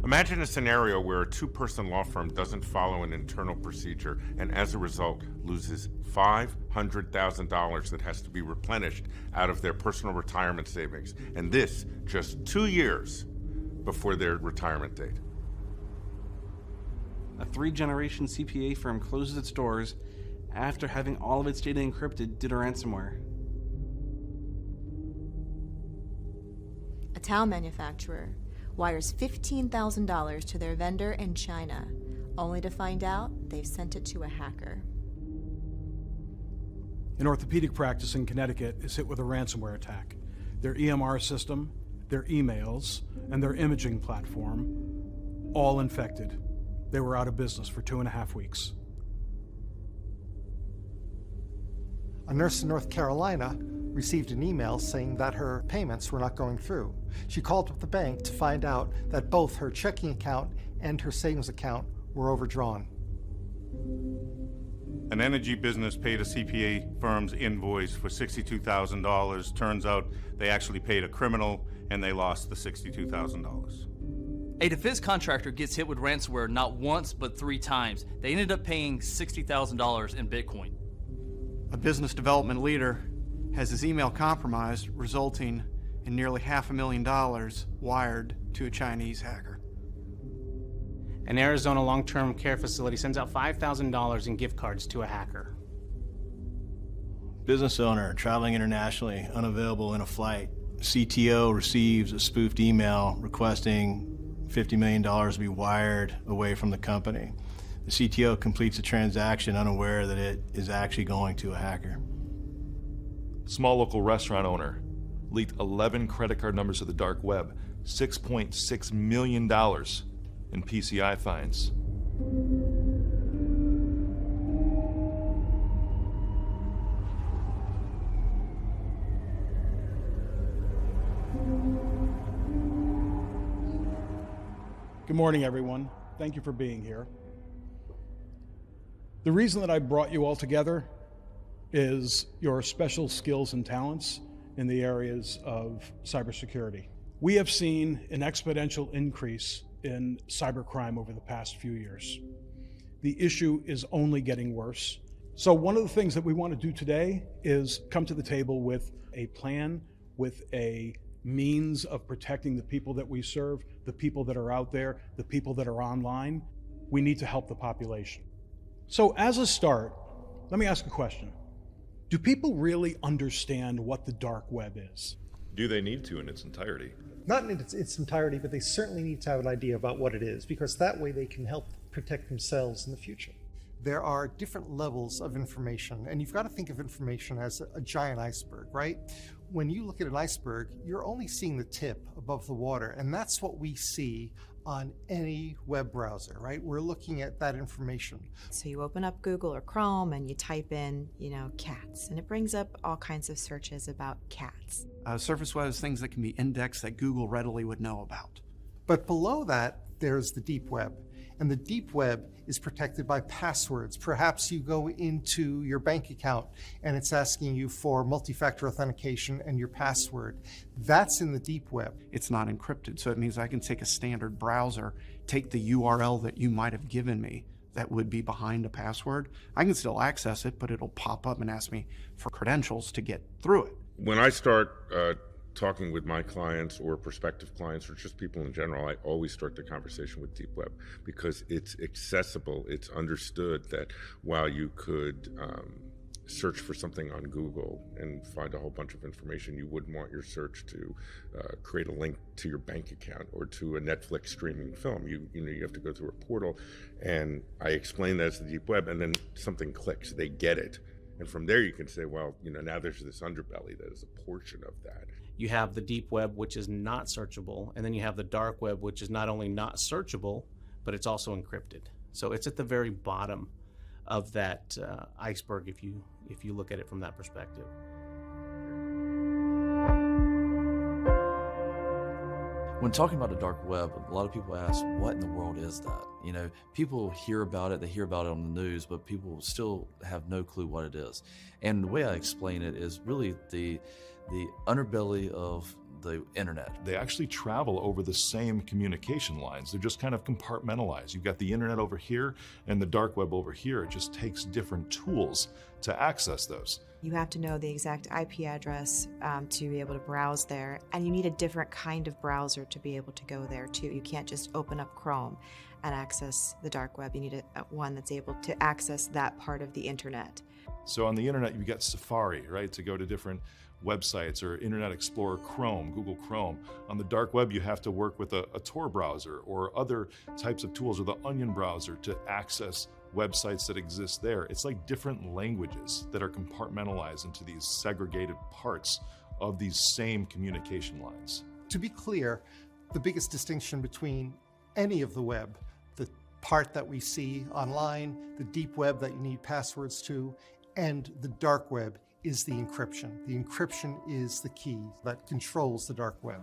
Imagine a scenario where a two-person law firm doesn't follow an internal procedure and as a result loses $500,000 that has to be replenished out of their personal retirement savings. And this just 2 years before their retirement date. A 3-generation CPA firm closes its doors after having all of its data encrypted due to ransomware. A towel manufacturer wires $15,000 to their vendor in China, only to find out they've sent it to a hacker. An orthopedic practice in Connecticut is hit with a ransomware attack. Their EMR system, their emails, and their imaging platform, all infected. They were out of business for 2.5 weeks. A nurse in North Carolina received an email saying that her payments were not going through. She called up the bank to find out that both her checking account and her savings account were overdrawn. An energy business paid a CPA firm's invoice for $62,000. Turns out they actually paid a criminal and they lost the $62,000. A defense contractor gets hit with ransomware not once, but 3 times. They ended up paying $60,000 in Bitcoin. A business development leader has his email compromised, resulting in nearly $500,000 wired to a Chinese hacker. An Arizona long-term care facility sends out $5,000 in gift cards to a hacker. Business owner traveling internationally, unavailable in a flight. CTO receives a spoofed email requesting $50 million to be wired away from the company. The CTO completes the transaction unaware that it is actually going to a hacker. Small local restaurant owner leaked 11 credit card numbers to the dark web, $6.6 million in PCI fines. Good morning, everyone. Thank you for being here. The reason that I brought you all together is your special skills and talents in the areas of cybersecurity. We have seen an exponential increase in cybercrime over the past few years. The issue is only getting worse. So one of the things that we want to do today is come to the table with a plan, with a means of protecting the people that we serve, the people that are out there, the people that are online. We need to help the population. So as a start, let me ask a question. Do people really understand what the dark web is? Do they need to in its entirety? Not in its entirety, but they certainly need to have an idea about what it is, because that way they can help protect themselves in the future. There are different levels of information, and you've got to think of information as a giant iceberg, right? When you look at an iceberg, you're only seeing the tip above the water, and that's what we see on any web browser, right? We're looking at that information. So you open up Google or Chrome and you type in, cats, and it brings up all kinds of searches about cats. Surface web is things that can be indexed that Google readily would know about. But below that, there's the deep web. And the deep web is protected by passwords. Perhaps you go into your bank account and it's asking you for multi-factor authentication and your password. That's in the deep web. It's not encrypted, so it means I can take a standard browser, take the URL that you might have given me that would be behind a password. I can still access it, but it'll pop up and ask me for credentials to get through it. When I start talking with my clients or prospective clients or just people in general, I always start the conversation with deep web because it's accessible. It's understood that while you could search for something on Google and find a whole bunch of information, you wouldn't want your search to create a link to your bank account or to a Netflix streaming film. You have to go through a portal, and I explain that as the deep web, and then something clicks. They get it. And from there you can say, well, now there's this underbelly that is a portion of that. You have the deep web, which is not searchable, and then you have the dark web, which is not only not searchable, but it's also encrypted. So it's at the very bottom of that iceberg if you look at it from that perspective. When talking about the dark web, a lot of people ask, what in the world is that? People hear about it, they hear about it on the news, but people still have no clue what it is. And the way I explain it is really the underbelly of the internet. They actually travel over the same communication lines. They're just kind of compartmentalized. You've got the internet over here and the dark web over here. It just takes different tools to access those. You have to know the exact IP address to be able to browse there, and you need a different kind of browser to be able to go there too. You can't just open up Chrome and access the dark web. You need one that's able to access that part of the internet. So on the internet, you've got Safari, right, to go to different websites, or Internet Explorer Chrome, Google Chrome. On the dark web, you have to work with a Tor browser or other types of tools, or the Onion browser, to access websites that exist there. It's like different languages that are compartmentalized into these segregated parts of these same communication lines. To be clear, the biggest distinction between any of the web, the part that we see online, the deep web that you need passwords to, and the dark web, is the encryption. The encryption is the key that controls the dark web.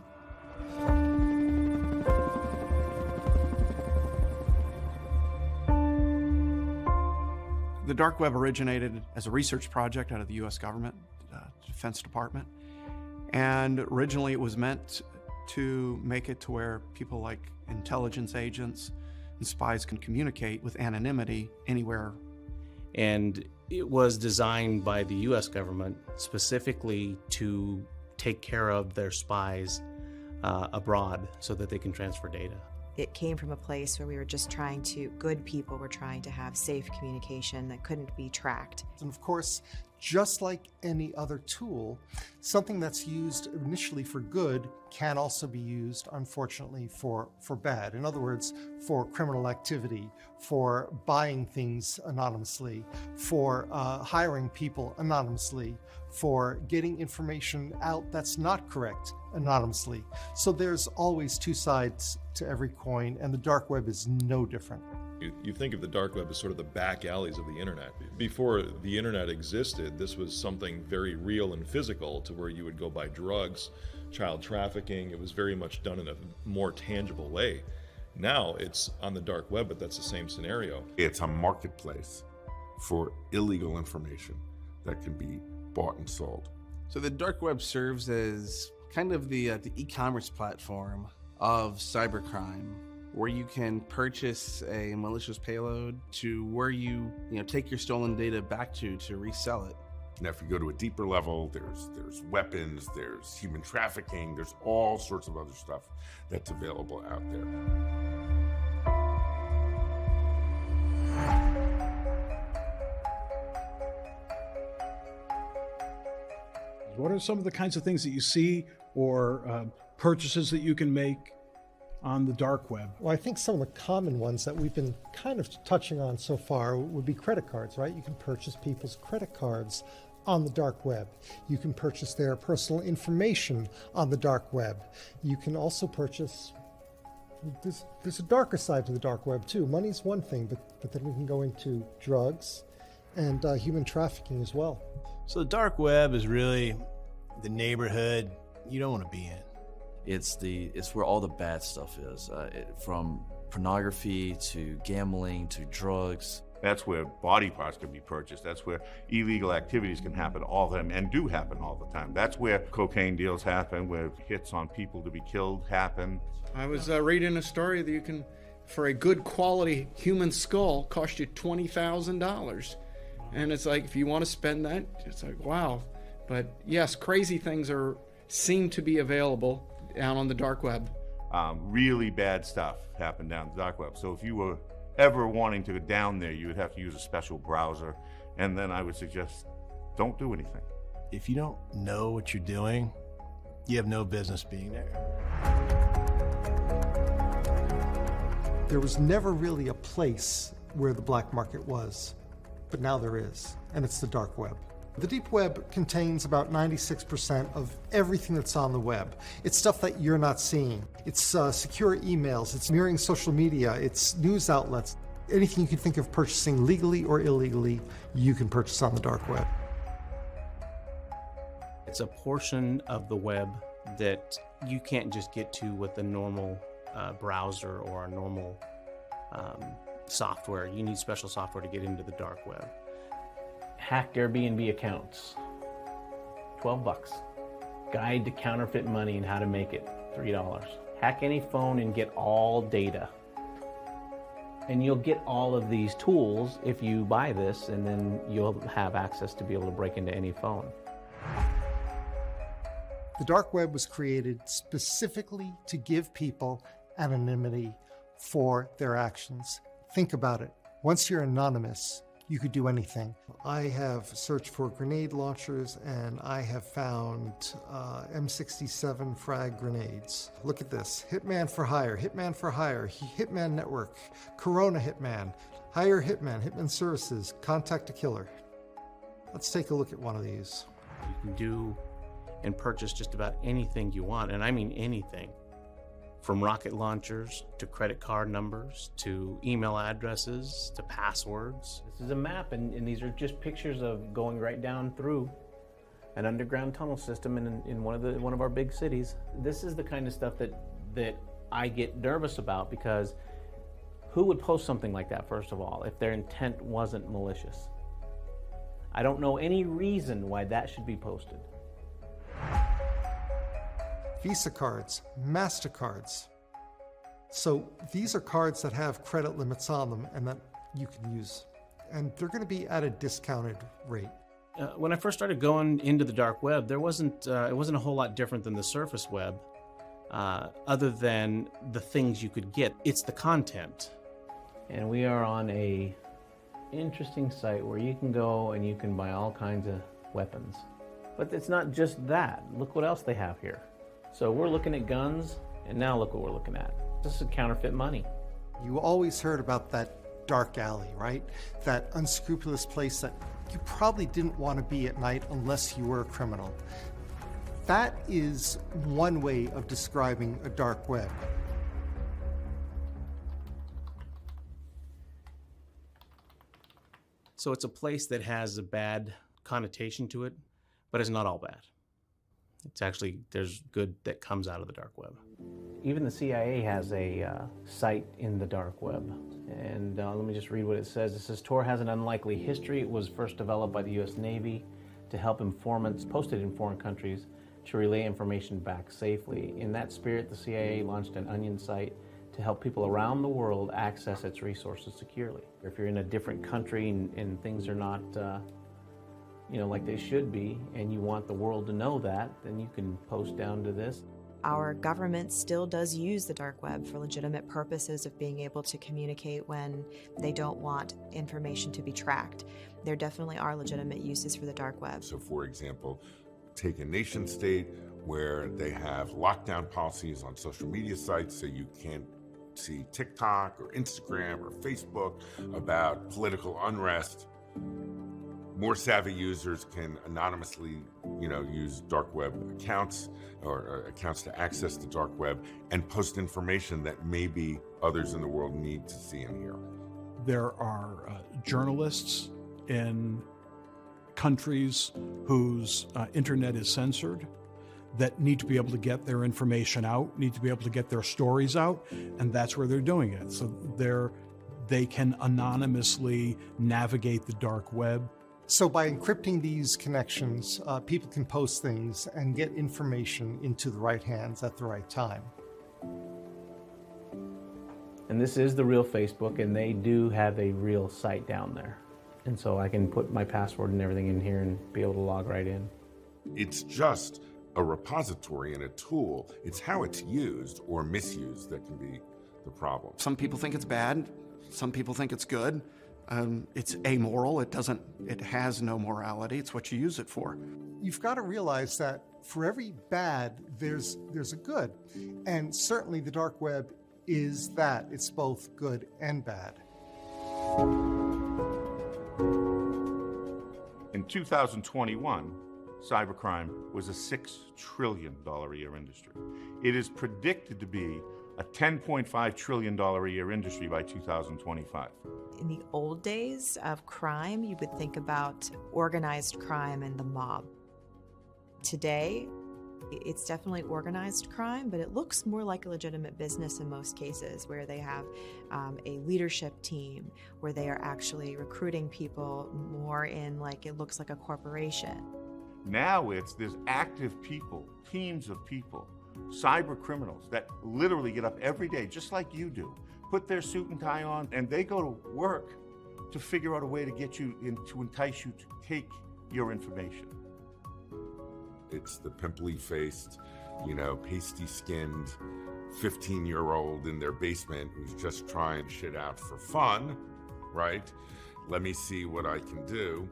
The dark web originated as a research project out of the US government, Defense Department. And originally it was meant to make it to where people like intelligence agents and spies can communicate with anonymity anywhere. And it was designed by the US government specifically to take care of their spies abroad so that they can transfer data. It came from a place where we were just good people were trying to have safe communication that couldn't be tracked. And of course, just like any other tool, something that's used initially for good can also be used, unfortunately, for bad. In other words, for criminal activity, for buying things anonymously, for hiring people anonymously, for getting information out that's not correct anonymously. So there's always two sides to every coin, and the dark web is no different. You think of the dark web as sort of the back alleys of the internet. Before the internet existed, this was something very real and physical, to where you would go buy drugs, child trafficking. It was very much done in a more tangible way. Now it's on the dark web, but that's the same scenario. It's a marketplace for illegal information that can be bought and sold. So the dark web serves as kind of the e-commerce platform of cybercrime, where you can purchase a malicious payload to where you take your stolen data back to resell it. Now, if you go to a deeper level, there's weapons, there's human trafficking, there's all sorts of other stuff that's available out there. What are some of the kinds of things that you see or purchases that you can make on the dark web? Well, I think some of the common ones that we've been kind of touching on so far would be credit cards, right? You can purchase people's credit cards on the dark web. You can purchase their personal information on the dark web. You can also purchase, there's a darker side to the dark web too. Money's one thing, but then we can go into drugs and human trafficking as well. So the dark web is really the neighborhood you don't want to be in. It's where all the bad stuff is, from pornography to gambling to drugs. That's where body parts can be purchased. That's where illegal activities can happen all the time, and do happen all the time. That's where cocaine deals happen, where hits on people to be killed happen. I was reading a story that you can, for a good quality human skull, cost you $20,000. And it's like, if you want to spend that, it's like, wow. But yes, crazy things seem to be available down on the dark web. Really bad stuff happened down the dark web. So if you were ever wanting to go down there, you would have to use a special browser. And then I would suggest, don't do anything. If you don't know what you're doing, you have no business being there. There was never really a place where the black market was, but now there is, and it's the dark web. The deep web contains about 96% of everything that's on the web. It's stuff that you're not seeing. It's secure emails, it's mirroring social media, it's news outlets. Anything you can think of purchasing legally or illegally, you can purchase on the dark web. It's a portion of the web that you can't just get to with a normal browser or a normal software. You need special software to get into the dark web. Hacked Airbnb accounts, $12. Guide to Counterfeit Money and How to Make It, $3. Hack any phone and get all data. And you'll get all of these tools if you buy this, and then you'll have access to be able to break into any phone. The dark web was created specifically to give people anonymity for their actions. Think about it. Once you're anonymous, you could do anything. I have searched for grenade launchers and I have found M67 frag grenades. Look at this. Hitman for hire, Hitman network, Corona Hitman, hire Hitman, Hitman services, contact a killer. Let's take a look at one of these. You can do and purchase just about anything you want, and I mean anything. From rocket launchers, to credit card numbers, to email addresses, to passwords. This is a map, and these are just pictures of going right down through an underground tunnel system in one of our big cities. This is the kind of stuff that I get nervous about, because who would post something like that, first of all, if their intent wasn't malicious? I don't know any reason why that should be posted. Visa cards, MasterCards. So these are cards that have credit limits on them and that you can use. And they're going to be at a discounted rate. When I first started going into the dark web, it wasn't a whole lot different than the surface web, other than the things you could get. It's the content. And we are on a interesting site where you can go and you can buy all kinds of weapons. But it's not just that. Look what else they have here. So we're looking at guns, and now look what we're looking at. This is counterfeit money. You always heard about that dark alley, right? That unscrupulous place that you probably didn't want to be at night unless you were a criminal. That is one way of describing a dark web. So it's a place that has a bad connotation to it, but it's not all bad. It's actually, there's good that comes out of the dark web. Even the CIA has a site in the dark web. And let me just read what it says. It says, Tor has an unlikely history. It was first developed by the U.S. Navy to help informants posted in foreign countries to relay information back safely. In that spirit, the CIA launched an onion site to help people around the world access its resources securely. If you're in a different country and things are not like they should be, and you want the world to know that, then you can post down to this. Our government still does use the dark web for legitimate purposes of being able to communicate when they don't want information to be tracked. There definitely are legitimate uses for the dark web. So for example, take a nation state where they have lockdown policies on social media sites so you can't see TikTok or Instagram or Facebook about political unrest. More savvy users can anonymously, use dark web accounts or accounts to access the dark web and post information that maybe others in the world need to see and hear. There are journalists in countries whose internet is censored that need to be able to get their information out, need to be able to get their stories out, and that's where they're doing it. So they can anonymously navigate the dark web. So by encrypting these connections, people can post things and get information into the right hands at the right time. And this is the real Facebook, and they do have a real site down there. And so I can put my password and everything in here and be able to log right in. It's just a repository and a tool. It's how it's used or misused that can be the problem. Some people think it's bad. Some people think it's good. It's amoral. It has no morality. It's what you use it for. You've got to realize that for every bad, there's a good. And certainly the dark web is that. It's both good and bad. In 2021, cybercrime was a $6 trillion a year industry. It is predicted to be a $10.5 trillion a year industry by 2025. In the old days of crime, you would think about organized crime and the mob. Today, it's definitely organized crime, but it looks more like a legitimate business in most cases, where they have a leadership team, where they are actually recruiting people more in it looks like a corporation. Now there's active people, teams of people, cyber criminals that literally get up every day, just like you do, put their suit and tie on, and they go to work to figure out a way to get you in, to entice you to take your information. It's the pimply-faced, pasty-skinned 15-year-old in their basement who's just trying shit out for fun, right? Let me see what I can do,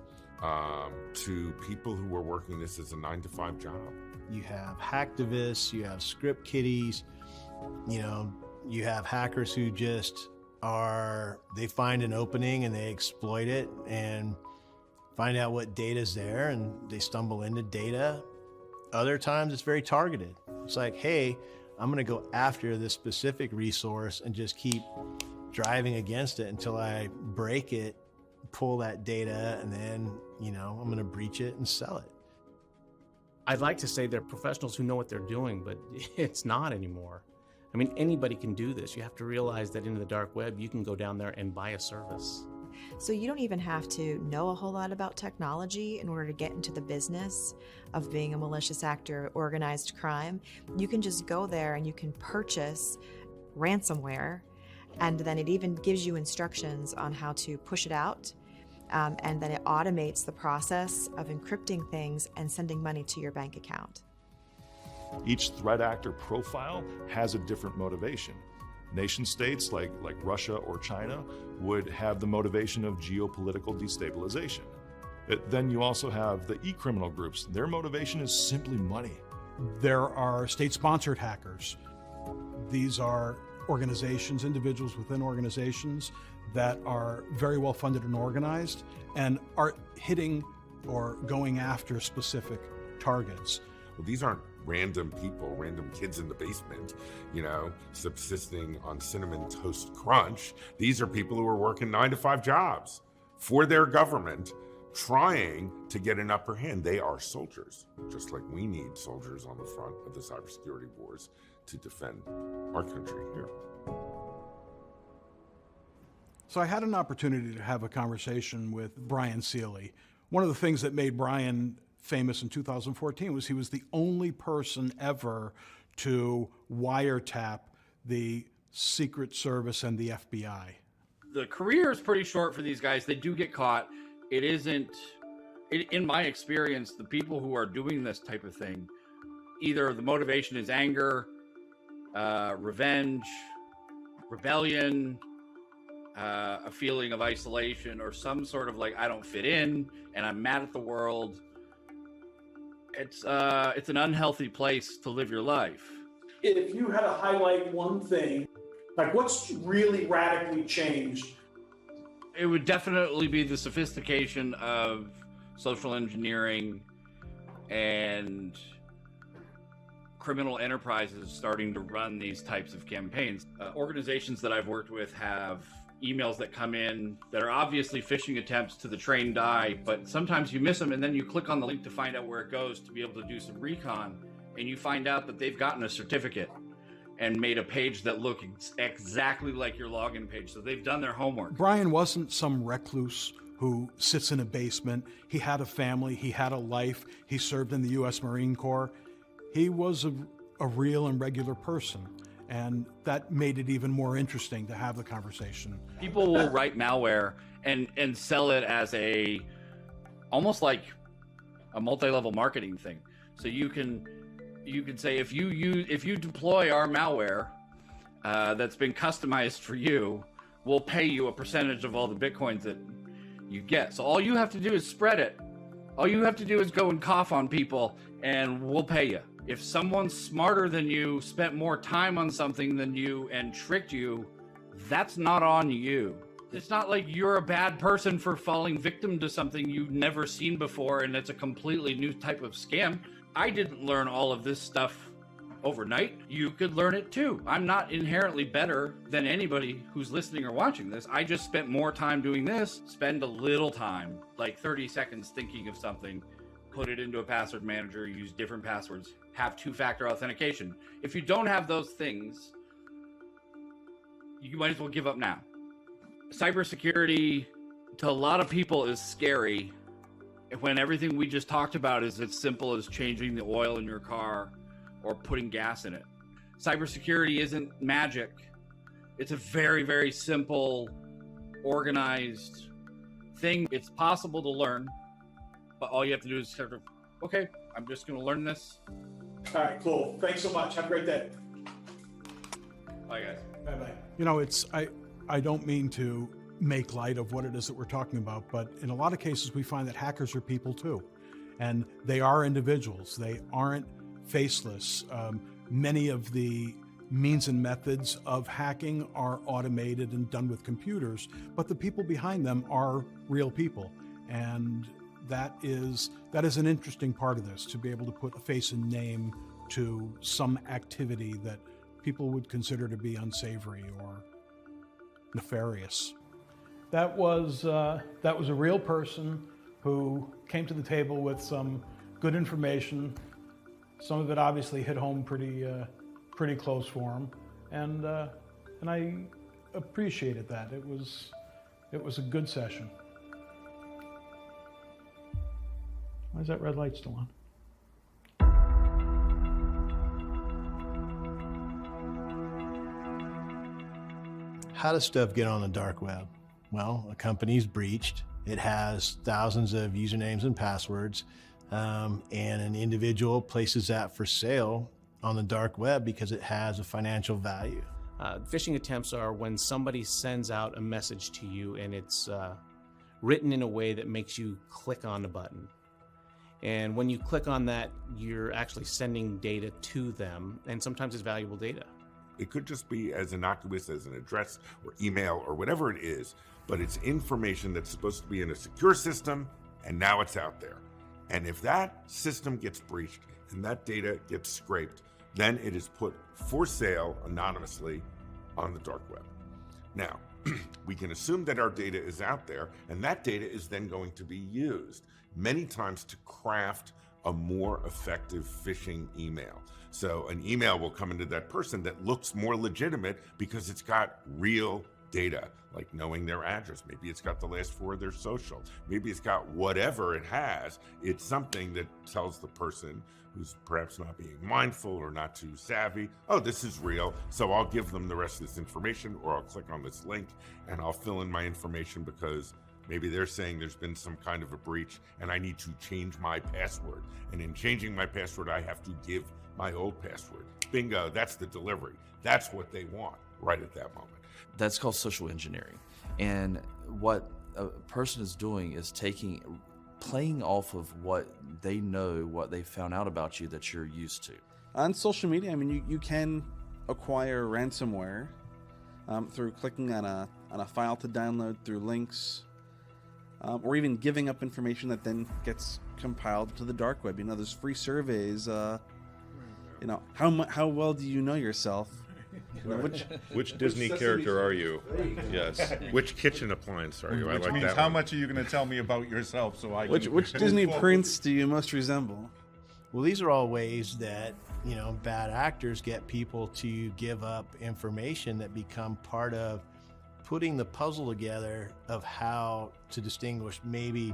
to people who are working this as a 9-to-5 job. You have hacktivists, you have script kiddies, you have hackers who just they find an opening and they exploit it and find out what data's there and they stumble into data. Other times it's very targeted. It's like, hey, I'm gonna go after this specific resource and just keep driving against it until I break it, pull that data, and then, I'm gonna breach it and sell it. I'd like to say they're professionals who know what they're doing, but it's not anymore. I mean, anybody can do this. You have to realize that in the dark web, you can go down there and buy a service. So you don't even have to know a whole lot about technology in order to get into the business of being a malicious actor, organized crime. You can just go there and you can purchase ransomware, and then it even gives you instructions on how to push it out. And then it automates the process of encrypting things and sending money to your bank account. Each threat actor profile has a different motivation. Nation states like Russia or China would have the motivation of geopolitical destabilization. Then you also have the e-criminal groups. Their motivation is simply money. There are state-sponsored hackers. These are organizations, individuals within organizations that are very well funded and organized and are hitting or going after specific targets. Well, these aren't random people, random kids in the basement, subsisting on Cinnamon Toast Crunch. These are people who are working 9-to-5 jobs for their government, trying to get an upper hand. They are soldiers, just like we need soldiers on the front of the cybersecurity wars to defend our country here. So I had an opportunity to have a conversation with Brian Seeley. One of the things that made Brian famous in 2014 was he was the only person ever to wiretap the Secret Service and the FBI. The career is pretty short for these guys. They do get caught. It isn't, in my experience, the people who are doing this type of thing, either the motivation is anger, revenge, rebellion, a feeling of isolation, or some sort of I don't fit in and I'm mad at the world. It's an unhealthy place to live your life. If you had to highlight one thing, what's really radically changed? It would definitely be the sophistication of social engineering and criminal enterprises starting to run these types of campaigns. Organizations that I've worked with have emails that come in that are obviously phishing attempts to the trained eye, but sometimes you miss them and then you click on the link to find out where it goes to be able to do some recon, and you find out that they've gotten a certificate and made a page that looks exactly like your login page. So they've done their homework. Brian wasn't some recluse who sits in a basement. He had a family, he had a life, he served in the U.S. Marine Corps. He was a real and regular person. And that made it even more interesting to have the conversation. People will write malware and sell it as almost like a multi-level marketing thing. So you can say, if you deploy our malware that's been customized for you, we'll pay you a percentage of all the Bitcoins that you get. So all you have to do is spread it. All you have to do is go and cough on people and we'll pay you. If someone's smarter than you, spent more time on something than you, and tricked you, that's not on you. It's not like you're a bad person for falling victim to something you've never seen before and it's a completely new type of scam. I didn't learn all of this stuff overnight. You could learn it too. I'm not inherently better than anybody who's listening or watching this. I just spent more time doing this, spend a little time, 30 seconds thinking of something, put it into a password manager, use different passwords, have two-factor authentication. If you don't have those things, you might as well give up now. Cybersecurity to a lot of people is scary when everything we just talked about is as simple as changing the oil in your car or putting gas in it. Cybersecurity isn't magic. It's a very, very simple, organized thing. It's possible to learn, but all you have to do is sort of, okay, I'm just going to learn this. All right, cool. Thanks so much. Have a great day. Bye, guys. Bye-bye. You know, I don't mean to make light of what it is that we're talking about, but in a lot of cases we find that hackers are people too, and they are individuals. They aren't faceless. Many of the means and methods of hacking are automated and done with computers, but the people behind them are real people, and that is an interesting part of this, to be able to put a face and name to some activity that people would consider to be unsavory or nefarious. That was a real person who came to the table with some good information. Some of it obviously hit home pretty close for him, and I appreciated that. It was a good session. Why is that red light still on? How does stuff get on the dark web? Well, a company's breached. It has thousands of usernames and passwords, and an individual places that for sale on the dark web because it has a financial value. Phishing attempts are when somebody sends out a message to you and it's written in a way that makes you click on the button. And when you click on that, you're actually sending data to them, and sometimes it's valuable data. It could just be as innocuous as an address or email or whatever it is, but it's information that's supposed to be in a secure system, and now it's out there. And if that system gets breached and that data gets scraped, then it is put for sale anonymously on the dark web. Now, we can assume that our data is out there, and that data is then going to be used many times to craft a more effective phishing email. So an email will come into that person that looks more legitimate because it's got real data, like knowing their address. Maybe it's got the last four of their social. Maybe it's got whatever it has. It's something that tells the person who's perhaps not being mindful or not too savvy, oh, this is real, so I'll give them the rest of this information, or I'll click on this link and I'll fill in my information because maybe they're saying there's been some kind of a breach and I need to change my password. And in changing my password, I have to give my old password. Bingo, that's the delivery. That's what they want right at that moment. That's called social engineering. And what a person is doing is playing off of what they know, what they found out about you that you're used to. On social media, I mean, you can acquire ransomware through clicking on a file to download through links, or even giving up information that then gets compiled to the dark web. You know, there's free surveys. You know, how well do you know yourself? You know, which Disney character are you? Yes. Which kitchen appliance are you? Which I like means that how one. much are you going to tell me about yourself so I can... Which Disney prince do you most resemble? Well, these are all ways that, you know, bad actors get people to give up information that become part of putting the puzzle together of how to distinguish maybe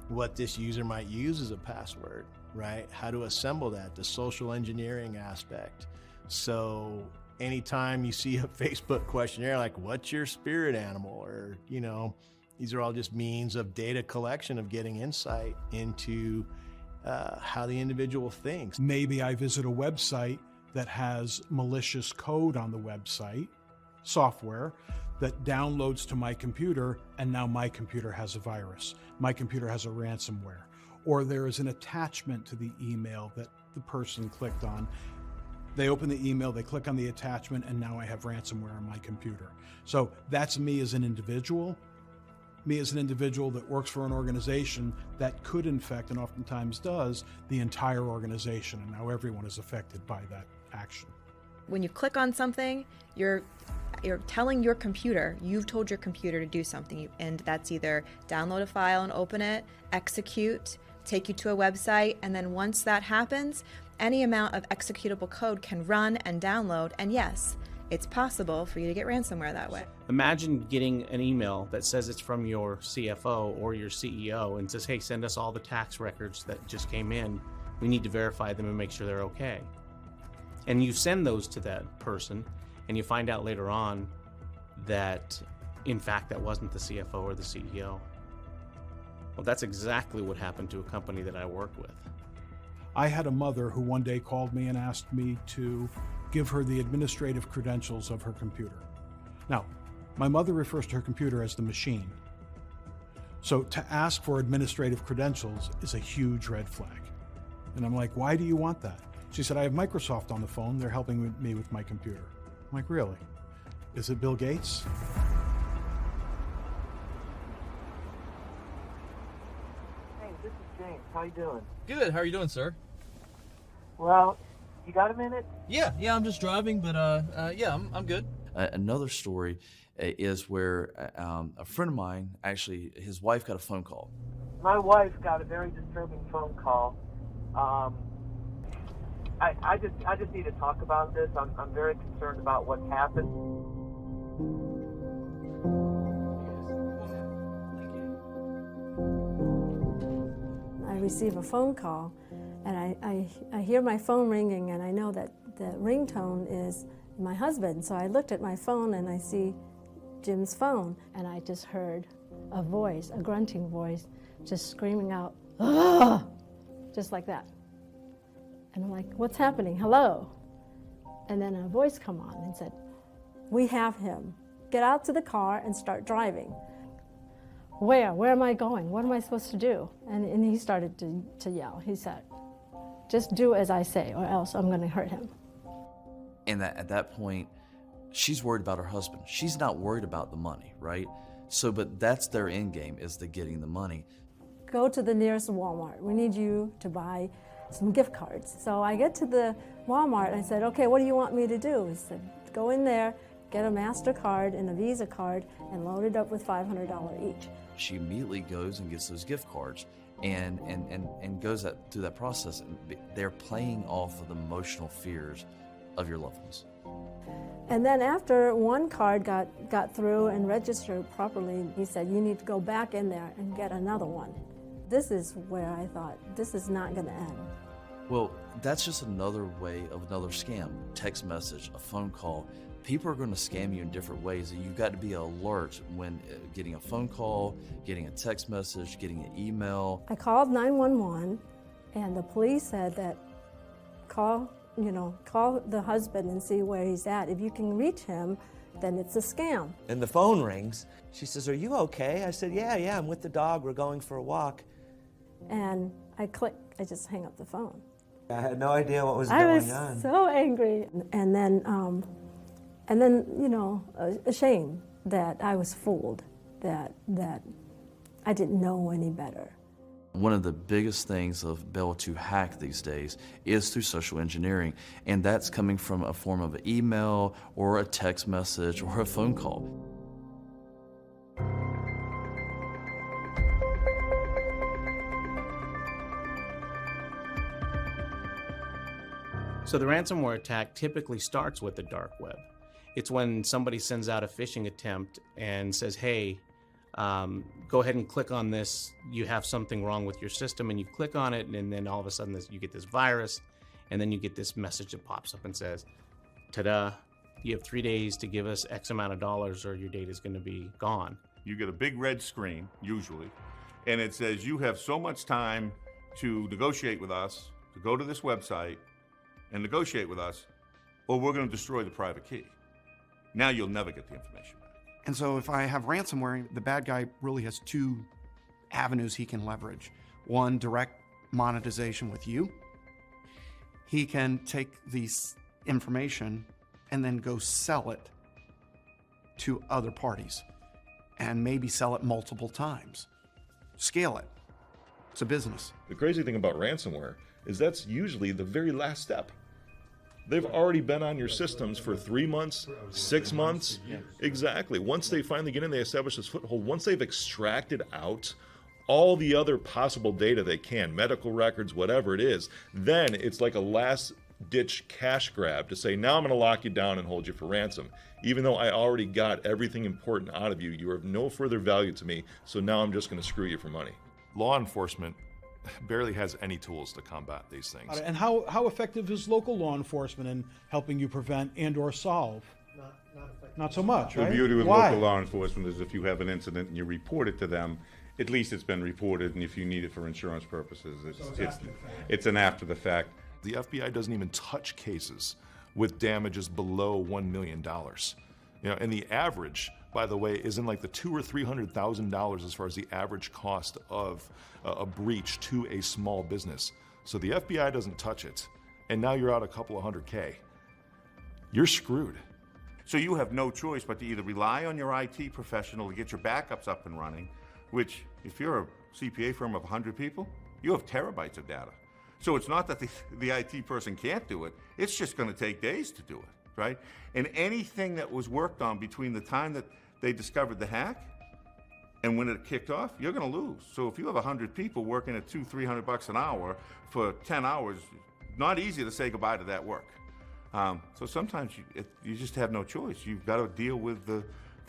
what this user might use as a password, right? How to assemble that, the social engineering aspect. So anytime you see a Facebook questionnaire like, what's your spirit animal? Or, you know, these are all just means of data collection, of getting insight into how the individual thinks. Maybe I visit a website that has malicious code on the website, software, that downloads to my computer, and now my computer has a virus. My computer has a ransomware. Or there is an attachment to the email that the person clicked on. They open the email, they click on the attachment, and now I have ransomware on my computer. So that's me as an individual. Me as an individual that works for an organization that could infect, and oftentimes does, the entire organization, and now everyone is affected by that action. When you click on something, you're telling your computer, you've told your computer to do something, and that's either download a file and open it, execute, take you to a website, and then once that happens, any amount of executable code can run and download, and yes, it's possible for you to get ransomware that way. Imagine getting an email that says it's from your CFO or your CEO and says, hey, send us all the tax records that just came in. We need to verify them and make sure they're okay. And you send those to that person, and you find out later on that, in fact, that wasn't the CFO or the CEO. Well, that's exactly what happened to a company that I worked with. I had a mother who one day called me and asked me to give her the administrative credentials of her computer. Now, my mother refers to her computer as the machine. So to ask for administrative credentials is a huge red flag. And I'm like, why do you want that? She said, I have Microsoft on the phone. They're helping me with my computer. I'm like, really? Is it Bill Gates? Hey, this is James. How you doing? Good. How are you doing, sir? Well, you got a minute? Yeah, I'm just driving, but yeah, I'm good. Another story is where a friend of mine, actually, his wife got a phone call. My wife got a very disturbing phone call. I just need to talk about this. I'm very concerned about what's happened. I receive a phone call, and I hear my phone ringing, and I know that the ringtone is my husband. So I looked at my phone, and I see Jim's phone, and I just heard a voice, a grunting voice, just screaming out, "Ah!" Just like that. And I'm like, what's happening? Hello? And then a voice come on and said, we have him. Get out to the car and start driving. Where? Where am I going? What am I supposed to do? And he started to yell. He said, just do as I say, or else I'm going to hurt him. And at that point, she's worried about her husband. She's not worried about the money, right? So, but that's their end game, is the getting the money. Go to the nearest Walmart. We need you to buy some gift cards. So I get to the Walmart and I said, okay, what do you want me to do? He said, go in there, get a MasterCard and a Visa card and load it up with $500 each. She immediately goes and gets those gift cards and goes through that process. And they're playing off of the emotional fears of your loved ones. And then after one card got through and registered properly, he said, you need to go back in there and get another one. This is where I thought, this is not going to end. Well, that's just another way of another scam. Text message, a phone call. People are going to scam you in different ways, and you've got to be alert when getting a phone call, getting a text message, getting an email. I called 911, and the police said that call the husband and see where he's at. If you can reach him, then it's a scam. And the phone rings. She says, are you okay? I said, yeah, I'm with the dog. We're going for a walk. And I just hang up the phone. I had no idea what was going on. I was so angry. And then, ashamed that I was fooled, that I didn't know any better. One of the biggest things of being able to hack these days is through social engineering, and that's coming from a form of an email or a text message or a phone call. So the ransomware attack typically starts with the dark web. It's when somebody sends out a phishing attempt and says, hey, go ahead and click on this. You have something wrong with your system, and you click on it, and then all of a sudden you get this virus, and then you get this message that pops up and says, ta-da, you have 3 days to give us X amount of dollars or your data is going to be gone. You get a big red screen, usually, and it says you have so much time to negotiate with us, to go to this website and negotiate with us, or we're going to destroy the private key. Now you'll never get the information back. And so if I have ransomware, the bad guy really has two avenues he can leverage. One, direct monetization with you. He can take this information and then go sell it to other parties and maybe sell it multiple times. Scale it. It's a business. The crazy thing about ransomware is that's usually the very last step. They've already been on your systems for 3 months, 6 months. Exactly. Once they finally get in, they establish this foothold. Once they've extracted out all the other possible data they can, medical records, whatever it is, then it's like a last ditch cash grab to say, now I'm going to lock you down and hold you for ransom. Even though I already got everything important out of you, you are of no further value to me, so now I'm just going to screw you for money. Law enforcement barely has any tools to combat these things. And how effective is local law enforcement in helping you prevent and or solve? Not so much, right? The beauty with Why? local law enforcement is if you have an incident and you report it to them, at least it's been reported, and if you need it for insurance purposes, it's an after the fact. The FBI doesn't even touch cases with damages below $1 million. And the average, by the way, is in like the $200,000 or $300,000 as far as the average cost of a breach to a small business. So the FBI doesn't touch it, and now you're out a couple of $100K. You're screwed. So you have no choice but to either rely on your IT professional to get your backups up and running, which, if you're a CPA firm of 100 people, you have terabytes of data. So it's not that the IT person can't do it, it's just going to take days to do it, right? And anything that was worked on between the time that they discovered the hack and when it kicked off, you're going to lose. So if you have 100 people working at $200-300 an hour for 10 hours, not easy to say goodbye to that work. So sometimes you just have no choice. You've got to deal with the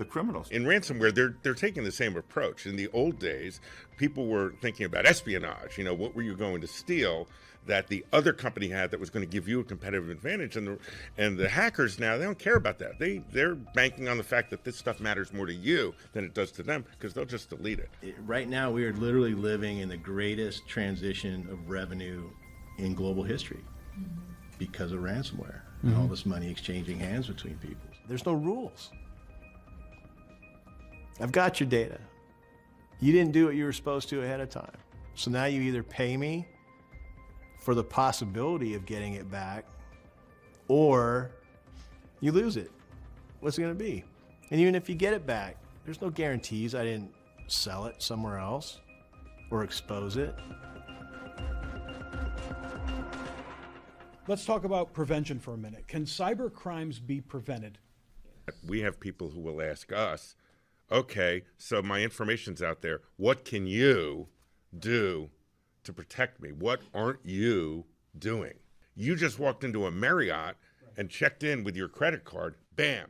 criminals. In ransomware, they're taking the same approach. In the old days, people were thinking about espionage. What were you going to steal that the other company had that was going to give you a competitive advantage? And the hackers now, they don't care about that. They're banking on the fact that this stuff matters more to you than it does to them, because they'll just delete it. Right now, we are literally living in the greatest transition of revenue in global history because of ransomware and all this money exchanging hands between people. There's no rules. I've got your data. You didn't do what you were supposed to ahead of time. So now you either pay me for the possibility of getting it back, or you lose it. What's it going to be? And even if you get it back, there's no guarantees I didn't sell it somewhere else or expose it. Let's talk about prevention for a minute. Can cyber crimes be prevented? We have people who will ask us, okay, so my information's out there. What can you do to protect me? What aren't you doing? You just walked into a Marriott and checked in with your credit card. Bam.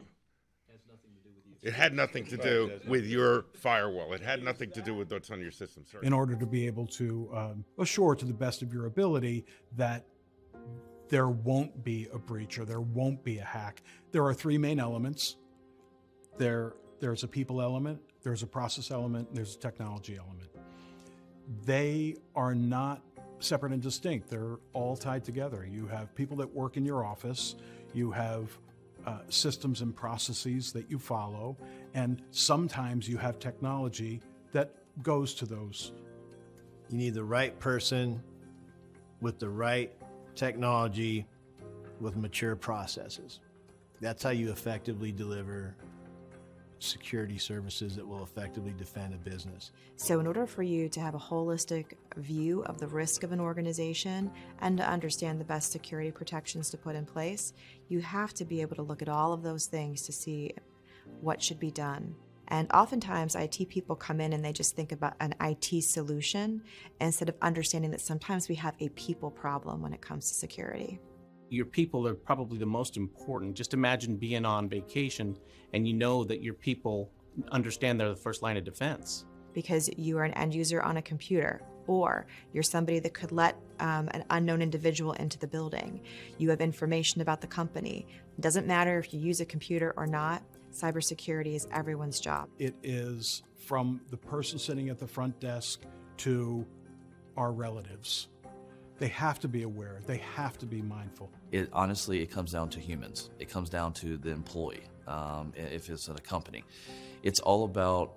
It had nothing to do with your firewall. It had nothing to do with what's on your system. Sorry. In order to be able to assure to the best of your ability that there won't be a breach or there won't be a hack, there are three main elements. There's a people element, there's a process element, and there's a technology element. They are not separate and distinct. They're all tied together. You have people that work in your office, you have systems and processes that you follow, and sometimes you have technology that goes to those. You need the right person with the right technology with mature processes. That's how you effectively deliver security services that will effectively defend a business. So in order for you to have a holistic view of the risk of an organization and to understand the best security protections to put in place, you have to be able to look at all of those things to see what should be done. And oftentimes IT people come in and they just think about an IT solution instead of understanding that sometimes we have a people problem when it comes to security. Your people are probably the most important. Just imagine being on vacation and you know that your people understand they're the first line of defense. Because you are an end user on a computer, or you're somebody that could let an unknown individual into the building. You have information about the company. It doesn't matter if you use a computer or not, cybersecurity is everyone's job. It is from the person sitting at the front desk to our relatives. They have to be aware. They have to be mindful. Honestly, it comes down to humans. It comes down to the employee, if it's at a company. It's all about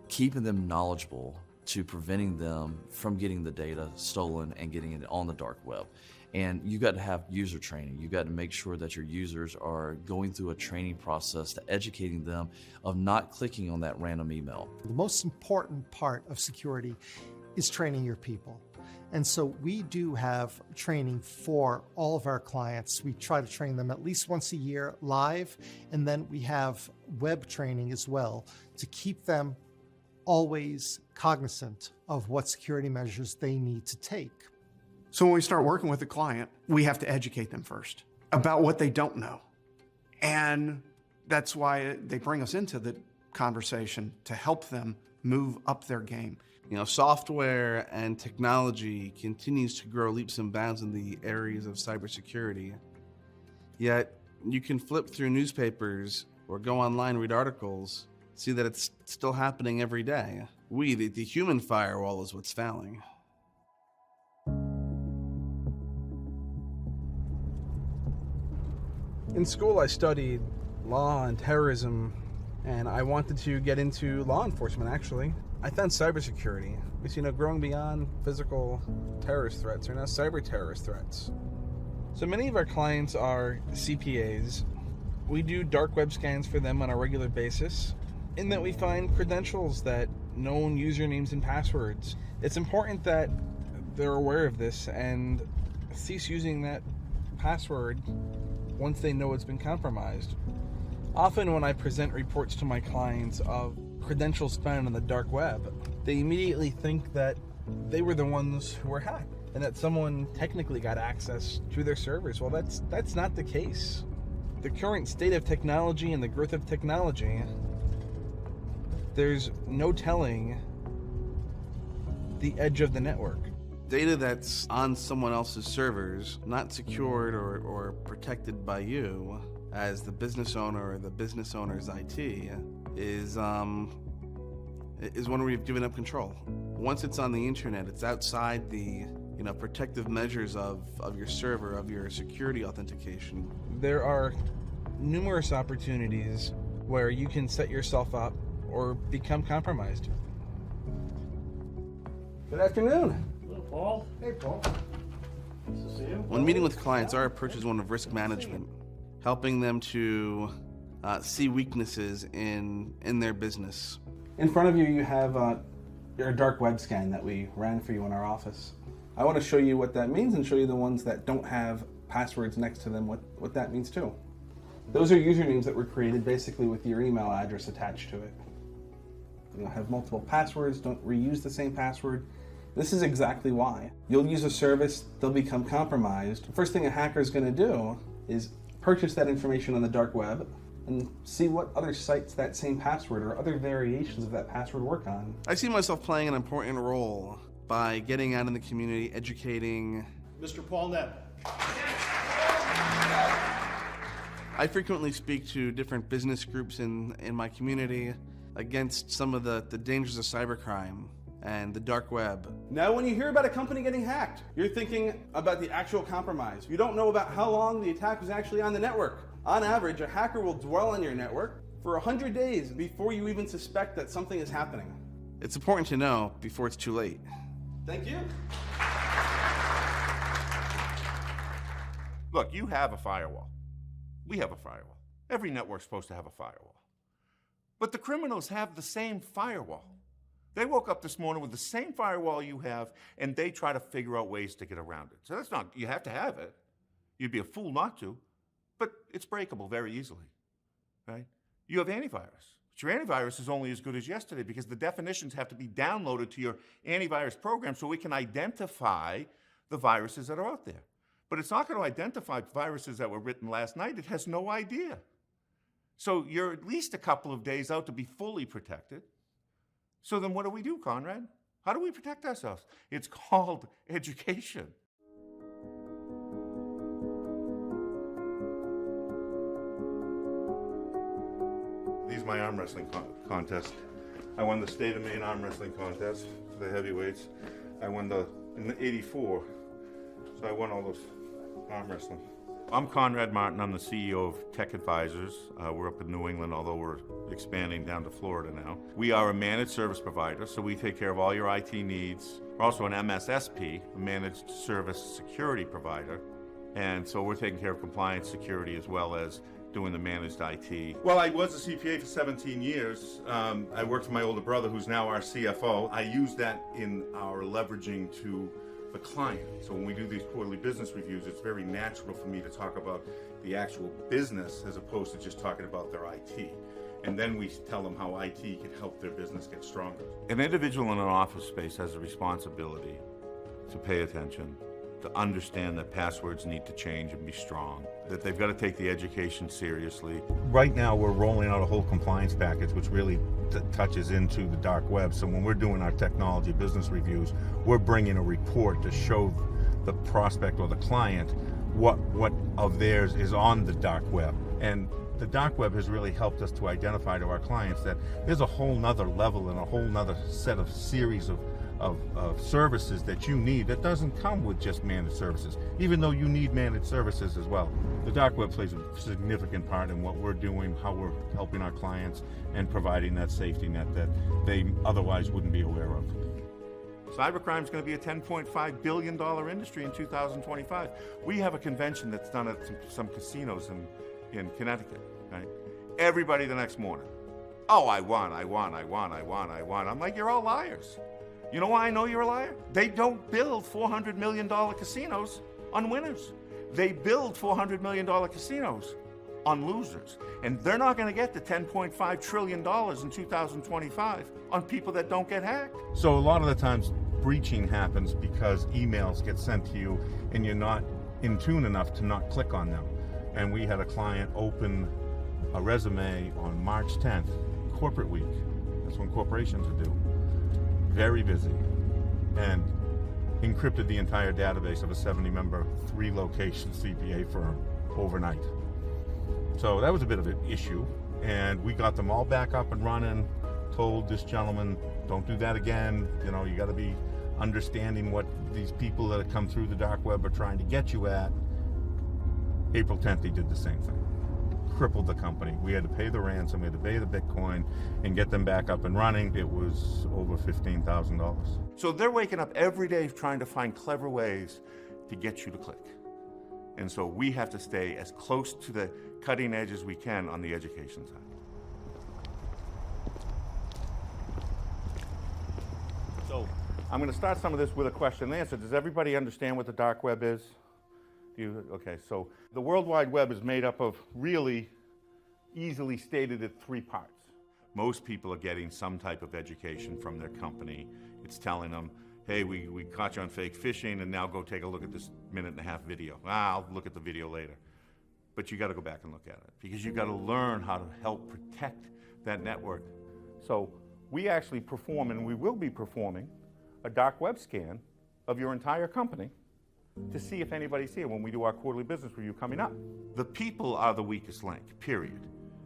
keeping them knowledgeable to preventing them from getting the data stolen and getting it on the dark web. And you got to have user training. You got to make sure that your users are going through a training process to educating them of not clicking on that random email. The most important part of security is training your people. And so we do have training for all of our clients. We try to train them at least once a year live, and then we have web training as well to keep them always cognizant of what security measures they need to take. So when we start working with a client, we have to educate them first about what they don't know. And that's why they bring us into the conversation to help them move up their game. You know, software and technology continues to grow leaps and bounds in the areas of cybersecurity. Yet, you can flip through newspapers or go online, read articles, see that it's still happening every day. The human firewall is what's failing. In school, I studied law and terrorism, and I wanted to get into law enforcement, actually. I found cybersecurity, because, you know, growing beyond physical terrorist threats are now cyber terrorist threats. So many of our clients are CPAs. We do dark web scans for them on a regular basis, in that we find credentials that known usernames and passwords. It's important that they're aware of this and cease using that password once they know it's been compromised. Often when I present reports to my clients of credentials found on the dark web, they immediately think that they were the ones who were hacked and that someone technically got access to their servers. Well, that's not the case. The current state of technology and the growth of technology, there's no telling the edge of the network. Data that's on someone else's servers, not secured or protected by you as the business owner or the business owner's IT, is one where you've given up control. Once it's on the internet, it's outside the protective measures of your server, of your security authentication. There are numerous opportunities where you can set yourself up or become compromised. Good afternoon. Hello, Paul. Hey, Paul. Nice to see you. When meeting with clients, our approach is one of risk management, helping them to see weaknesses in their business. In front of you, you have your dark web scan that we ran for you in our office. I want to show you what that means and show you the ones that don't have passwords next to them, what that means too. Those are usernames that were created basically with your email address attached to it. You know, have multiple passwords, don't reuse the same password. This is exactly why. You'll use a service, they'll become compromised. First thing a hacker is going to do is purchase that information on the dark web and see what other sites that same password or other variations of that password work on. I see myself playing an important role by getting out in the community, educating. Mr. Paul Nebb. I frequently speak to different business groups in my community against some of the dangers of cybercrime and the dark web. Now, when you hear about a company getting hacked, you're thinking about the actual compromise. You don't know about how long the attack was actually on the network. On average, a hacker will dwell on your network for 100 days before you even suspect that something is happening. It's important to know before it's too late. Thank you. Look, you have a firewall. We have a firewall. Every network's supposed to have a firewall. But the criminals have the same firewall. They woke up this morning with the same firewall you have, and they try to figure out ways to get around it. So that's not, you have to have it. You'd be a fool not to, but it's breakable very easily, right? You have antivirus. But your antivirus is only as good as yesterday because the definitions have to be downloaded to your antivirus program so it can identify the viruses that are out there. But it's not going to identify viruses that were written last night. It has no idea. So you're at least a couple of days out to be fully protected. So then what do we do, Conrad? How do we protect ourselves? It's called education. These are my arm wrestling contest. I won the State of Maine arm wrestling contest for the heavyweights. I won in '84. So I won all those arm wrestling. I'm Conrad Martin. I'm the CEO of Tech Advisors. We're up in New England, although we're expanding down to Florida now. We are a managed service provider, so we take care of all your IT needs. We're also an MSSP, a managed service security provider. And so we're taking care of compliance, security, as well as doing the managed IT. Well, I was a CPA for 17 years. I worked for my older brother, who's now our CFO. I use that in our leveraging to the client. So when we do these quarterly business reviews, it's very natural for me to talk about the actual business as opposed to just talking about their IT. And then we tell them how IT can help their business get stronger. An individual in an office space has a responsibility to pay attention to understand that passwords need to change and be strong, that they've got to take the education seriously. Right now, we're rolling out a whole compliance package, which really touches into the dark web. So when we're doing our technology business reviews, we're bringing a report to show the prospect or the client what of theirs is on the dark web. And the dark web has really helped us to identify to our clients that there's a whole nother level and a whole nother set of series of services that you need that doesn't come with just managed services, even though you need managed services as well. The dark web plays a significant part in what we're doing, how we're helping our clients, and providing that safety net that they otherwise wouldn't be aware of. Cybercrime is going to be a $10.5 billion industry in 2025. We have a convention that's done at some casinos in Connecticut, right? Everybody the next morning, oh, I won. I'm like, you're all liars. You know why I know you're a liar? They don't build $400 million casinos on winners. They build $400 million casinos on losers. And they're not going to get the $10.5 trillion in 2025 on people that don't get hacked. So a lot of the times breaching happens because emails get sent to you and you're not in tune enough to not click on them. And we had a client open a resume on March 10th, corporate week. That's when corporations are due. Very busy, and encrypted the entire database of a 70-member, 3-location CPA firm overnight. So that was a bit of an issue, and we got them all back up and running, told this gentleman, don't do that again. You know, you got to be understanding what these people that have come through the dark web are trying to get you at. April 10th, he did the same thing. Crippled the company. We had to pay the ransom, we had to pay the Bitcoin, and get them back up and running. It was over $15,000. So they're waking up every day trying to find clever ways to get you to click. And so we have to stay as close to the cutting edge as we can on the education side. So I'm going to start some of this with a question and answer. Does everybody understand what the dark web is? Okay, so the World Wide Web is made up of really easily stated at 3 parts. Most people are getting some type of education from their company. It's telling them, hey, we caught you on fake phishing, and now go take a look at this 1.5-minute video. I'll look at the video later. But you got to go back and look at it, because you got to learn how to help protect that network. So we actually perform, and we will be performing, a dark web scan of your entire company to see if anybody's here when we do our quarterly business review coming up. The people are the weakest link, period.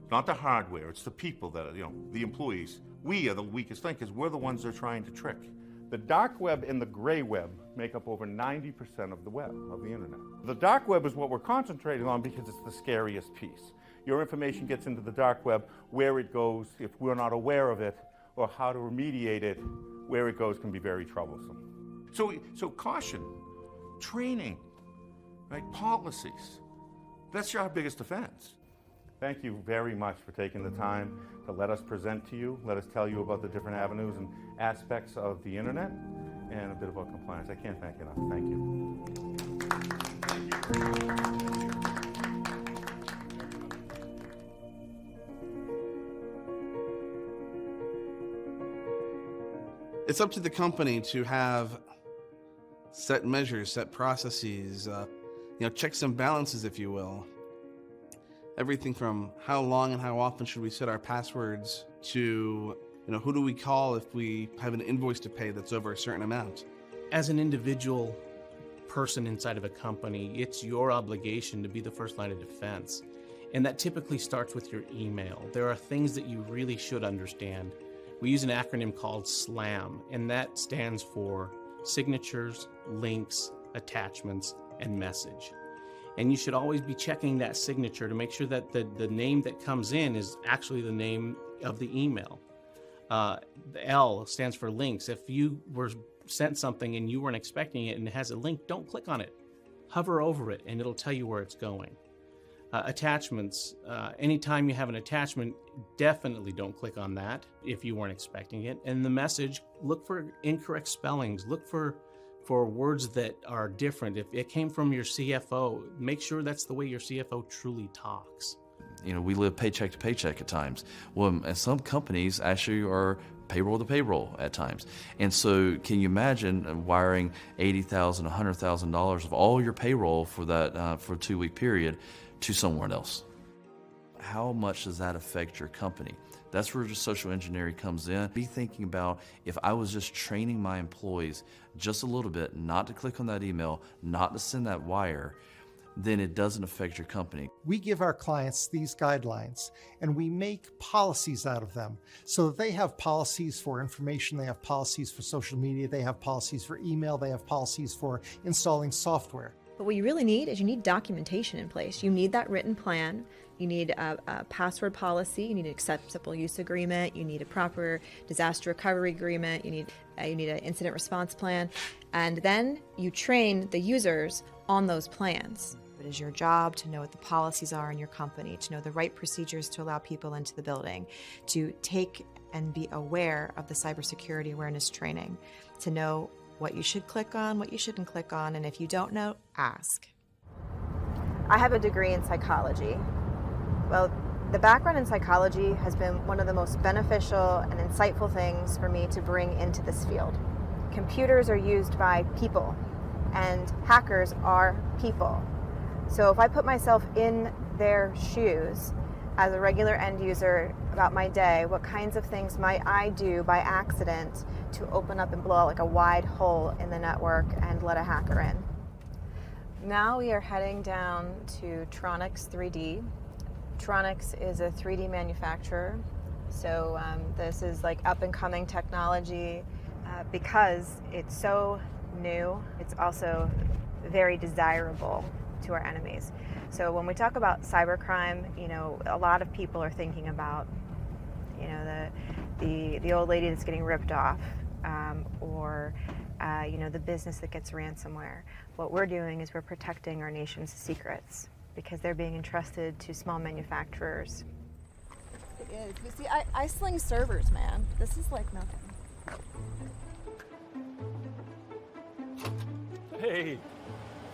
Not the hardware, it's the people that are, the employees. We are the weakest link because we're the ones they're trying to trick. The dark web and the gray web make up over 90% of the web, of the internet. The dark web is what we're concentrating on because it's the scariest piece. Your information gets into the dark web, where it goes, if we're not aware of it, or how to remediate it, where it goes can be very troublesome. So caution. Training, right? Policies. That's our biggest defense. Thank you very much for taking the time to let us present to you, let us tell you about the different avenues and aspects of the internet, and a bit about compliance. I can't thank you enough. Thank you. It's up to the company to have set measures, set processes, checks and balances, if you will. Everything from how long and how often should we set our passwords to, who do we call if we have an invoice to pay that's over a certain amount. As an individual person inside of a company, it's your obligation to be the first line of defense. And that typically starts with your email. There are things that you really should understand. We use an acronym called SLAM, and that stands for signatures, links, attachments, and message. And you should always be checking that signature to make sure that the name that comes in is actually the name of the email. The L stands for links. If you were sent something and you weren't expecting it and it has a link, don't click on it. Hover over it and it'll tell you where it's going. Attachments, anytime you have an attachment, definitely don't click on that if you weren't expecting it. And the message, look for incorrect spellings, look for words that are different. If it came from your CFO, make sure that's the way your CFO truly talks. We live paycheck to paycheck at times. Well, and some companies actually are payroll to payroll at times. And so can you imagine wiring $80,000, $100,000 of all your payroll for that for a 2-week period to someone else? How much does that affect your company? That's where social engineering comes in. Be thinking about, if I was just training my employees just a little bit, not to click on that email, not to send that wire, then it doesn't affect your company. We give our clients these guidelines and we make policies out of them so that they have policies for information, they have policies for social media, they have policies for email, they have policies for installing software. But what you really need is you need documentation in place. You need that written plan. You need a password policy. You need an acceptable use agreement. You need a proper disaster recovery agreement. You need an incident response plan. And then you train the users on those plans. It is your job to know what the policies are in your company, to know the right procedures to allow people into the building, to take and be aware of the cybersecurity awareness training, to know what you should click on, what you shouldn't click on, and if you don't know, ask. I have a degree in psychology. Well, the background in psychology has been one of the most beneficial and insightful things for me to bring into this field. Computers are used by people, and hackers are people. So if I put myself in their shoes as a regular end user about my day, what kinds of things might I do by accident to open up and blow out like a wide hole in the network and let a hacker in? Now we are heading down to Tronix 3D. Tronix is a 3D manufacturer, so this is like up and coming technology. Because it's so new, it's also very desirable to our enemies. So when we talk about cybercrime, a lot of people are thinking about, the old lady that's getting ripped off, or the business that gets ransomware. What we're doing is we're protecting our nation's secrets because they're being entrusted to small manufacturers. It is. You see, I sling servers, man. This is like nothing. Hey,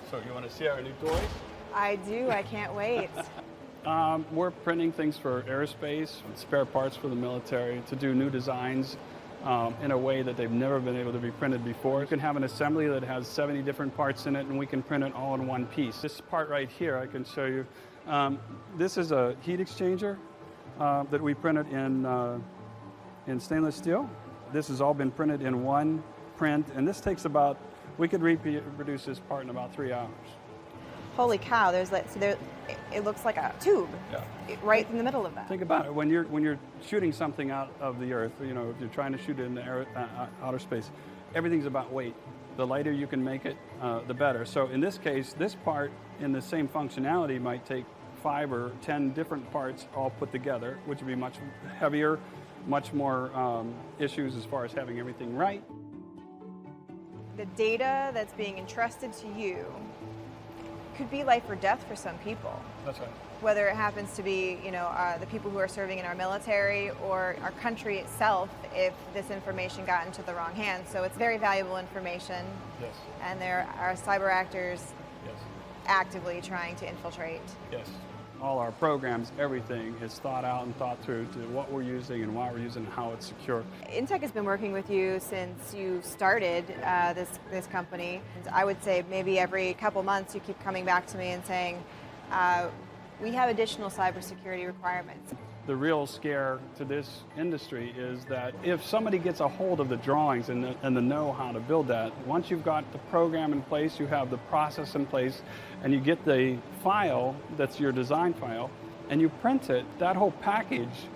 so you want to see our new toys? I do. I can't wait. We're printing things for aerospace, spare parts for the military, to do new designs in a way that they've never been able to be printed before. You can have an assembly that has 70 different parts in it, and we can print it all in one piece. This part right here, I can show you. This is a heat exchanger that we printed in stainless steel. This has all been printed in one print, and this takes we could reproduce this part in about 3 hours. Holy cow! It looks like a tube, right in the middle of that. Think about it. When you're shooting something out of the Earth, if you're trying to shoot it in the outer space, everything's about weight. The lighter you can make it, the better. So in this case, this part in the same functionality might take 5 or 10 different parts all put together, which would be much heavier, much more issues as far as having everything right. The data that's being entrusted to you could be life or death for some people. That's right. Whether it happens to be, the people who are serving in our military or our country itself, if this information got into the wrong hands. So it's very valuable information. Yes. And there are cyber actors yes. actively trying to infiltrate. Yes. All our programs, everything is thought out and thought through to what we're using and why we're using and how it's secure. Intech has been working with you since you started this company. And I would say maybe every couple months you keep coming back to me and saying, we have additional cybersecurity requirements. The real scare to this industry is that if somebody gets a hold of the drawings and the know-how to build that, once you've got the program in place, you have the process in place, and you get the file that's your design file, and you print it, that whole package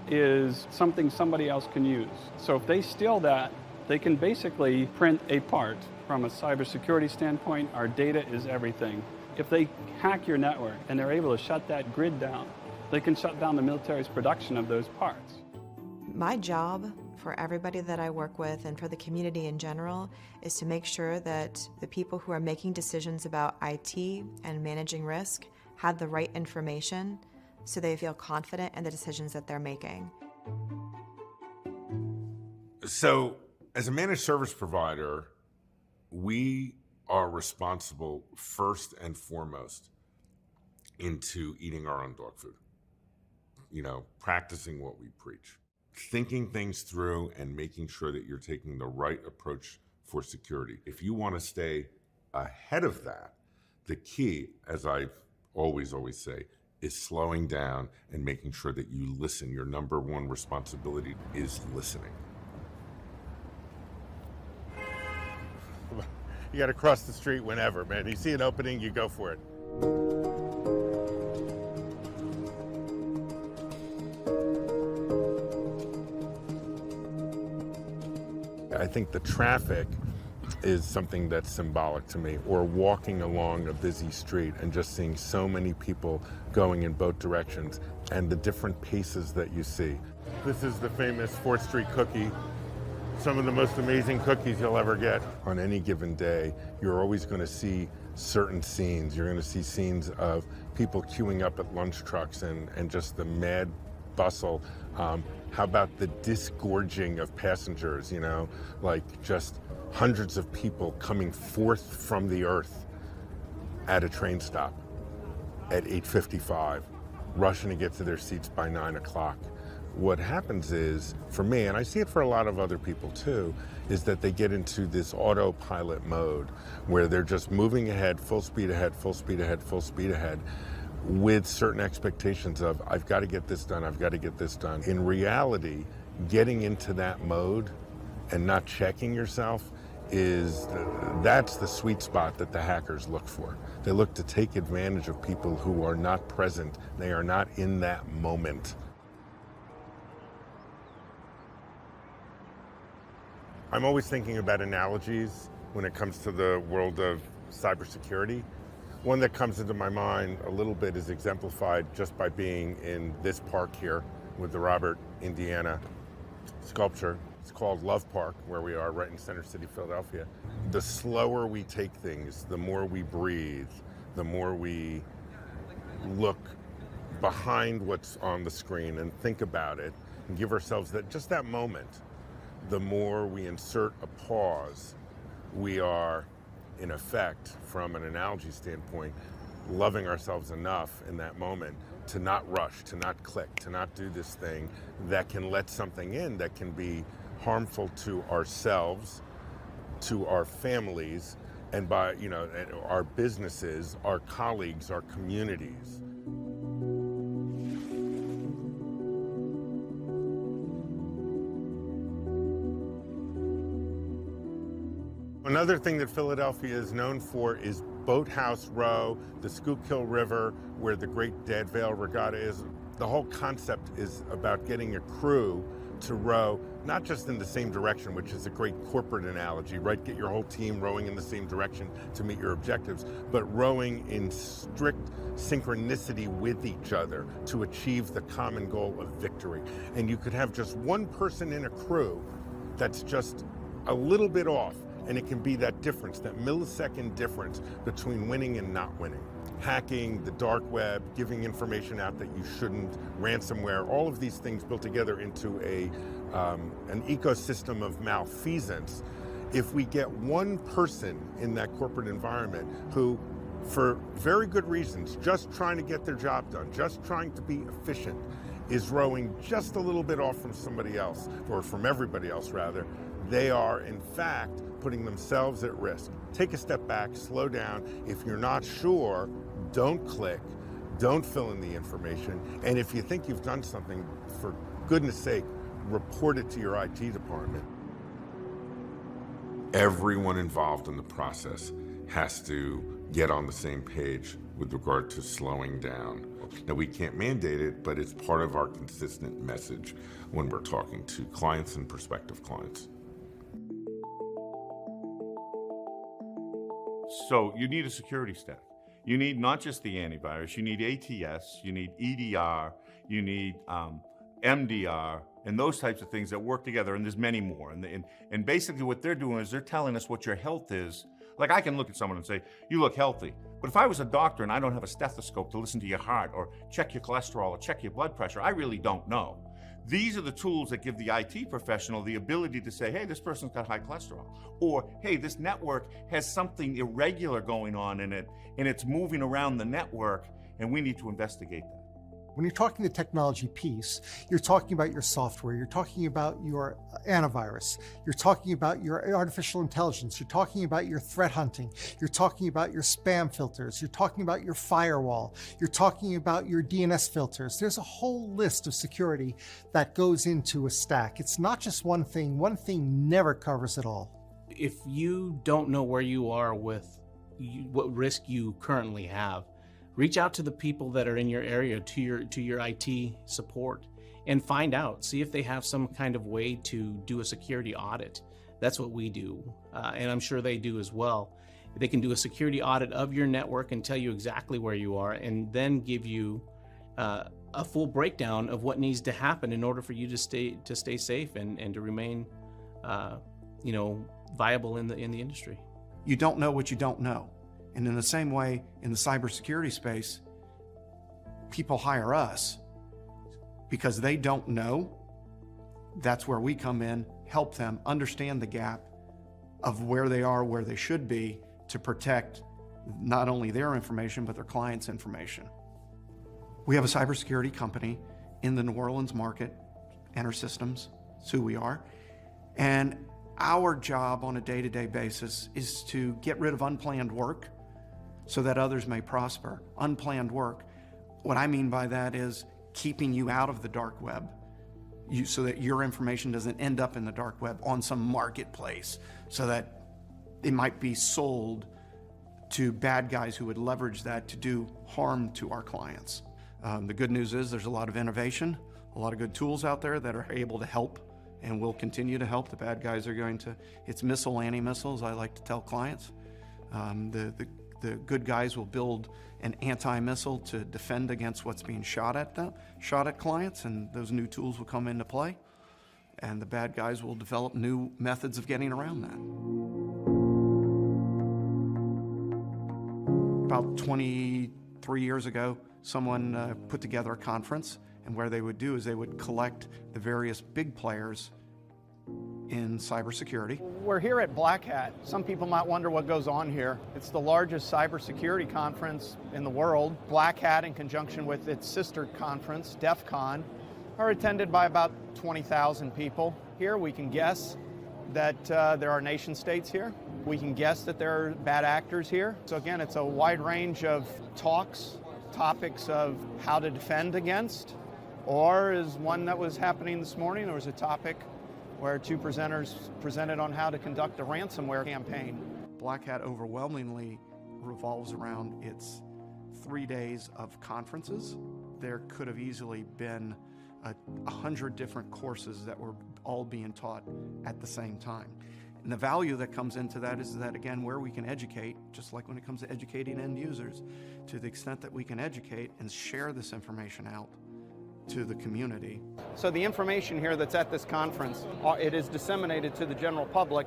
is something somebody else can use. So if they steal that, they can basically print a part. From a cybersecurity standpoint, our data is everything. If they hack your network and they're able to shut that grid down, they can shut down the military's production of those parts. My job for everybody that I work with and for the community in general is to make sure that the people who are making decisions about IT and managing risk have the right information so they feel confident in the decisions that they're making. So, as a managed service provider, we are responsible first and foremost into eating our own dog food. Practicing what we preach. thinking things through and making sure that you're taking the right approach for security. If you want to stay ahead of that, the key, as I always say, is slowing down and making sure that you listen. Your number one responsibility is listening. You got to cross the street whenever, man. You see an opening, you go for it. I think the traffic is something that's symbolic to me, or walking along a busy street and just seeing so many people going in both directions and the different paces that you see. This is the famous 4th Street cookie. Some of the most amazing cookies you'll ever get. On any given day, you're always going to see certain scenes. You're going to see scenes of people queuing up at lunch trucks and just the mad bustle. How about the disgorging of passengers, you know, like just hundreds of people coming forth from the earth at a train stop at 8:55, rushing to get to their seats by 9 o'clock. What happens is, for me, and I see it for a lot of other people too, is that they get into this autopilot mode where they're just moving ahead, full speed ahead, full speed ahead, full speed ahead, with certain expectations of, I've got to get this done, I've got to get this done. In reality, getting into that mode and not checking yourself that's the sweet spot that the hackers look for. They look to take advantage of people who are not present, they are not in that moment. I'm always thinking about analogies when it comes to the world of cybersecurity. One that comes into my mind a little bit is exemplified just by being in this park here with the Robert, Indiana sculpture. It's called Love Park, where we are right in Center City, Philadelphia. The slower we take things, the more we breathe, the more we look behind what's on the screen and think about it and give ourselves just that moment. The more we insert a pause, we are, in effect, from an analogy standpoint, loving ourselves enough in that moment to not rush, to not click, to not do this thing that can let something in that can be harmful to ourselves, to our families, and by, our businesses, our colleagues, our communities. Another thing that Philadelphia is known for is Boathouse Row, the Schuylkill River, where the Great Dead Vale Regatta is. The whole concept is about getting a crew to row, not just in the same direction, which is a great corporate analogy, right? Get your whole team rowing in the same direction to meet your objectives, but rowing in strict synchronicity with each other to achieve the common goal of victory. And you could have just one person in a crew that's just a little bit off, and it can be that difference, that millisecond difference between winning and not winning. Hacking, the dark web, giving information out that you shouldn't, ransomware, all of these things built together into an ecosystem of malfeasance. If we get one person in that corporate environment who, for very good reasons, just trying to get their job done, just trying to be efficient, is rowing just a little bit off from somebody else, or from everybody else rather, they are in fact putting themselves at risk. Take a step back, slow down. If you're not sure, don't click, don't fill in the information. And if you think you've done something, for goodness sake, report it to your IT department. Everyone involved in the process has to get on the same page with regard to slowing down. Now, we can't mandate it, but it's part of our consistent message when we're talking to clients and prospective clients. So you need a security stack. You need not just the antivirus, you need ATS, you need EDR, you need MDR, and those types of things that work together, and there's many more. And basically what they're doing is they're telling us what your health is. Like, I can look at someone and say, you look healthy. But if I was a doctor and I don't have a stethoscope to listen to your heart or check your cholesterol or check your blood pressure, I really don't know. These are the tools that give the IT professional the ability to say, hey, this person's got high cholesterol. Or, hey, this network has something irregular going on in it, and it's moving around the network, and we need to investigate that. When you're talking the technology piece, you're talking about your software, you're talking about your antivirus, you're talking about your artificial intelligence, you're talking about your threat hunting, you're talking about your spam filters, you're talking about your firewall, you're talking about your DNS filters. There's a whole list of security that goes into a stack. It's not just one thing never covers it all. If you don't know where you are with what risk you currently have, reach out to the people that are in your area, to your IT support, and find out. See if they have some kind of way to do a security audit. That's what we do, and I'm sure they do as well. They can do a security audit of your network and tell you exactly where you are, and then give you a full breakdown of what needs to happen in order for you to stay safe and to remain, viable in the industry. You don't know what you don't know. And in the same way, in the cybersecurity space, people hire us because they don't know. That's where we come in, help them understand the gap of where they are, where they should be, to protect not only their information, but their clients' information. We have a cybersecurity company in the New Orleans market, Enter Systems, it's who we are. And our job on a day-to-day basis is to get rid of unplanned work so that others may prosper. Unplanned work, what I mean by that is keeping you out of the dark web, so that your information doesn't end up in the dark web on some marketplace, so that it might be sold to bad guys who would leverage that to do harm to our clients. The good news is there's a lot of innovation, a lot of good tools out there that are able to help and will continue to help. The bad guys are going to, it's missile anti-missiles, I like to tell clients. The good guys will build an anti-missile to defend against what's being shot at them, shot at clients, and those new tools will come into play. And the bad guys will develop new methods of getting around that. About 23 years ago, someone put together a conference, and where they would do is they would collect the various big players in cybersecurity. We're here at Black Hat. Some people might wonder what goes on here. It's the largest cybersecurity conference in the world. Black Hat, in conjunction with its sister conference, DEF CON, are attended by about 20,000 people. Here we can guess that there are nation states here. We can guess that there are bad actors here. So again, it's a wide range of talks, topics of how to defend against, or as one that was happening this morning, there was a topic where two presenters presented on how to conduct a ransomware campaign. Black Hat overwhelmingly revolves around its 3 days of conferences. There could have easily been 100 different courses that were all being taught at the same time. And the value that comes into that is that, again, where we can educate, just like when it comes to educating end users, to the extent that we can educate and share this information out to the community. So the information here that's at this conference, it is disseminated to the general public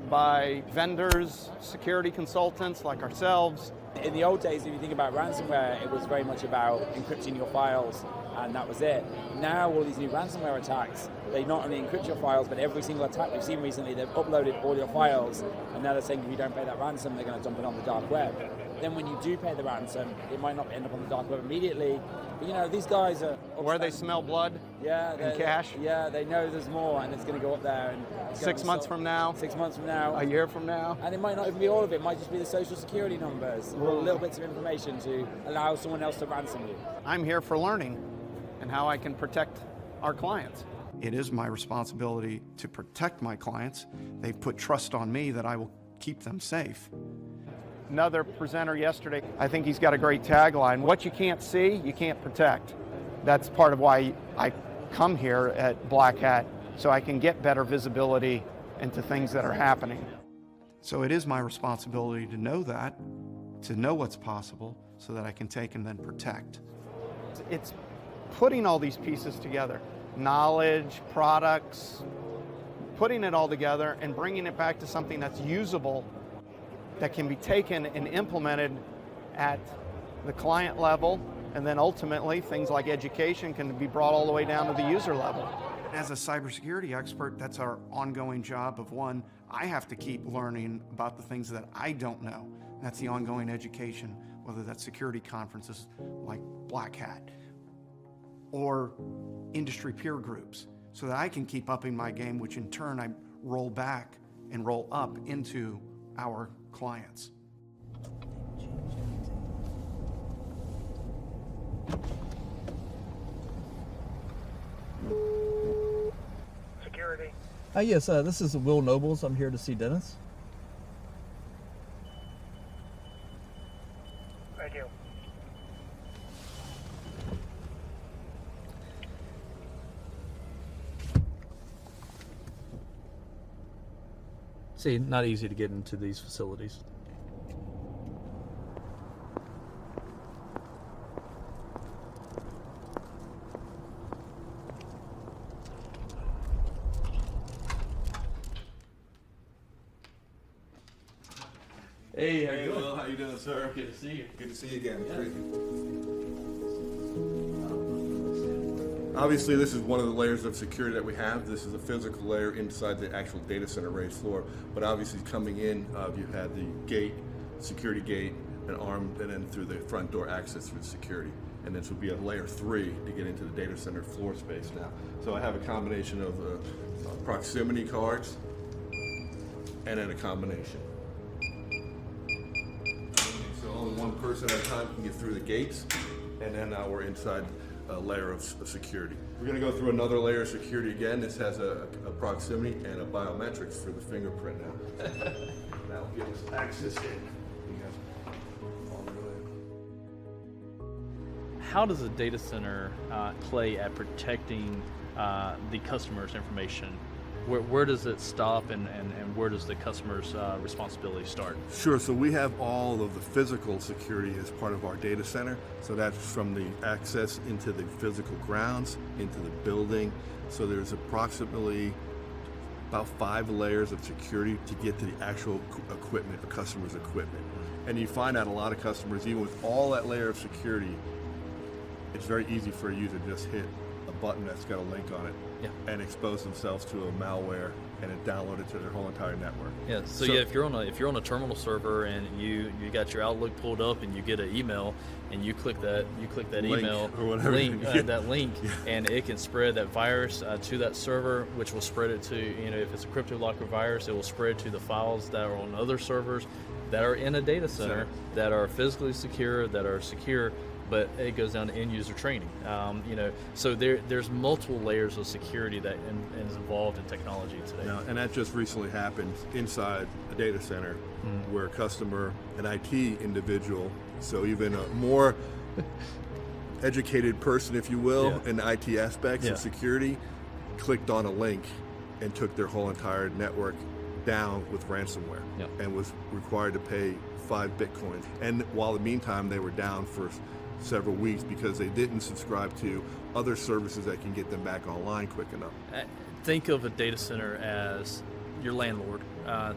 by vendors, security consultants like ourselves. In the old days, if you think about ransomware, it was very much about encrypting your files, and that was it. Now all these new ransomware attacks, they not only encrypt your files, but every single attack we've seen recently, they've uploaded all your files, and now they're saying if you don't pay that ransom, they're going to dump it on the dark web. Then when you do pay the ransom, it might not end up on the dark web immediately, but these guys are... Where they smell blood and cash. Yeah, they know there's more, and it's going to go up there. And 6 months from now. 6 months from now. A year from now. And it might not even be all of it. It might just be the social security numbers, or little bits of information to allow someone else to ransom you. I'm here for learning and how I can protect our clients. It is my responsibility to protect my clients. They've put trust on me that I will keep them safe. Another presenter yesterday, I think he's got a great tagline: what you can't see, you can't protect. That's part of why I come here at Black Hat, so I can get better visibility into things that are happening. So it is my responsibility to know that, to know what's possible, so that I can take and then protect. It's putting all these pieces together, knowledge, products, putting it all together and bringing it back to something that's usable, that can be taken and implemented at the client level, and then ultimately things like education can be brought all the way down to the user level. As a cybersecurity expert, that's our ongoing job of one, I have to keep learning about the things that I don't know. That's the ongoing education, whether that's security conferences like Black Hat, or industry peer groups so that I can keep upping my game, which in turn I roll back and roll up into our clients. Security. Yes, this is Will Nobles. I'm here to see Dennis. Thank you. See, not easy to get into these facilities. Hey, how you doing? Will, how you doing, sir? Good to see you. Good to see you again. Obviously, this is one of the layers of security that we have. This is a physical layer inside the actual data center raised floor. But obviously, coming in, you had the gate, security gate, an arm, and then through the front door access through the security. And this would be a layer 3 to get into the data center floor space now. So I have a combination of proximity cards and then a combination. So only one person at a time can get through the gates, and then now we're inside a layer of security. We're going to go through another layer of security again. This has a proximity and a biometrics for the fingerprint now. That'll give us access in. How does a data center play at protecting the customer's information? Where does it stop and where does the customer's responsibility start? Sure, so we have all of the physical security as part of our data center. So that's from the access into the physical grounds, into the building. So there's approximately about 5 layers of security to get to the actual equipment, the customer's equipment. And you find out a lot of customers, even with all that layer of security, it's very easy for a user to just hit a button that's got a link on it and expose themselves to a malware and it download it to their whole entire network. Yeah. So yeah, if you're on a terminal server and you got your Outlook pulled up and you get an email and you click that link email or whatever. that link and it can spread that virus to that server, which will spread it to, if it's a CryptoLocker virus, it will spread to the files that are on other servers that are in a data center that are physically secure, that are secure. But it goes down to end user training. So there's multiple layers of security that is involved in technology today. Now, and that just recently happened inside a data center where a customer, an IT individual, so even a more educated person, if you will, in the IT aspects of security, clicked on a link and took their whole entire network down with ransomware and was required to pay 5 Bitcoins. And while in the meantime, they were down for several weeks because they didn't subscribe to other services that can get them back online quick enough. Think of a data center as your landlord.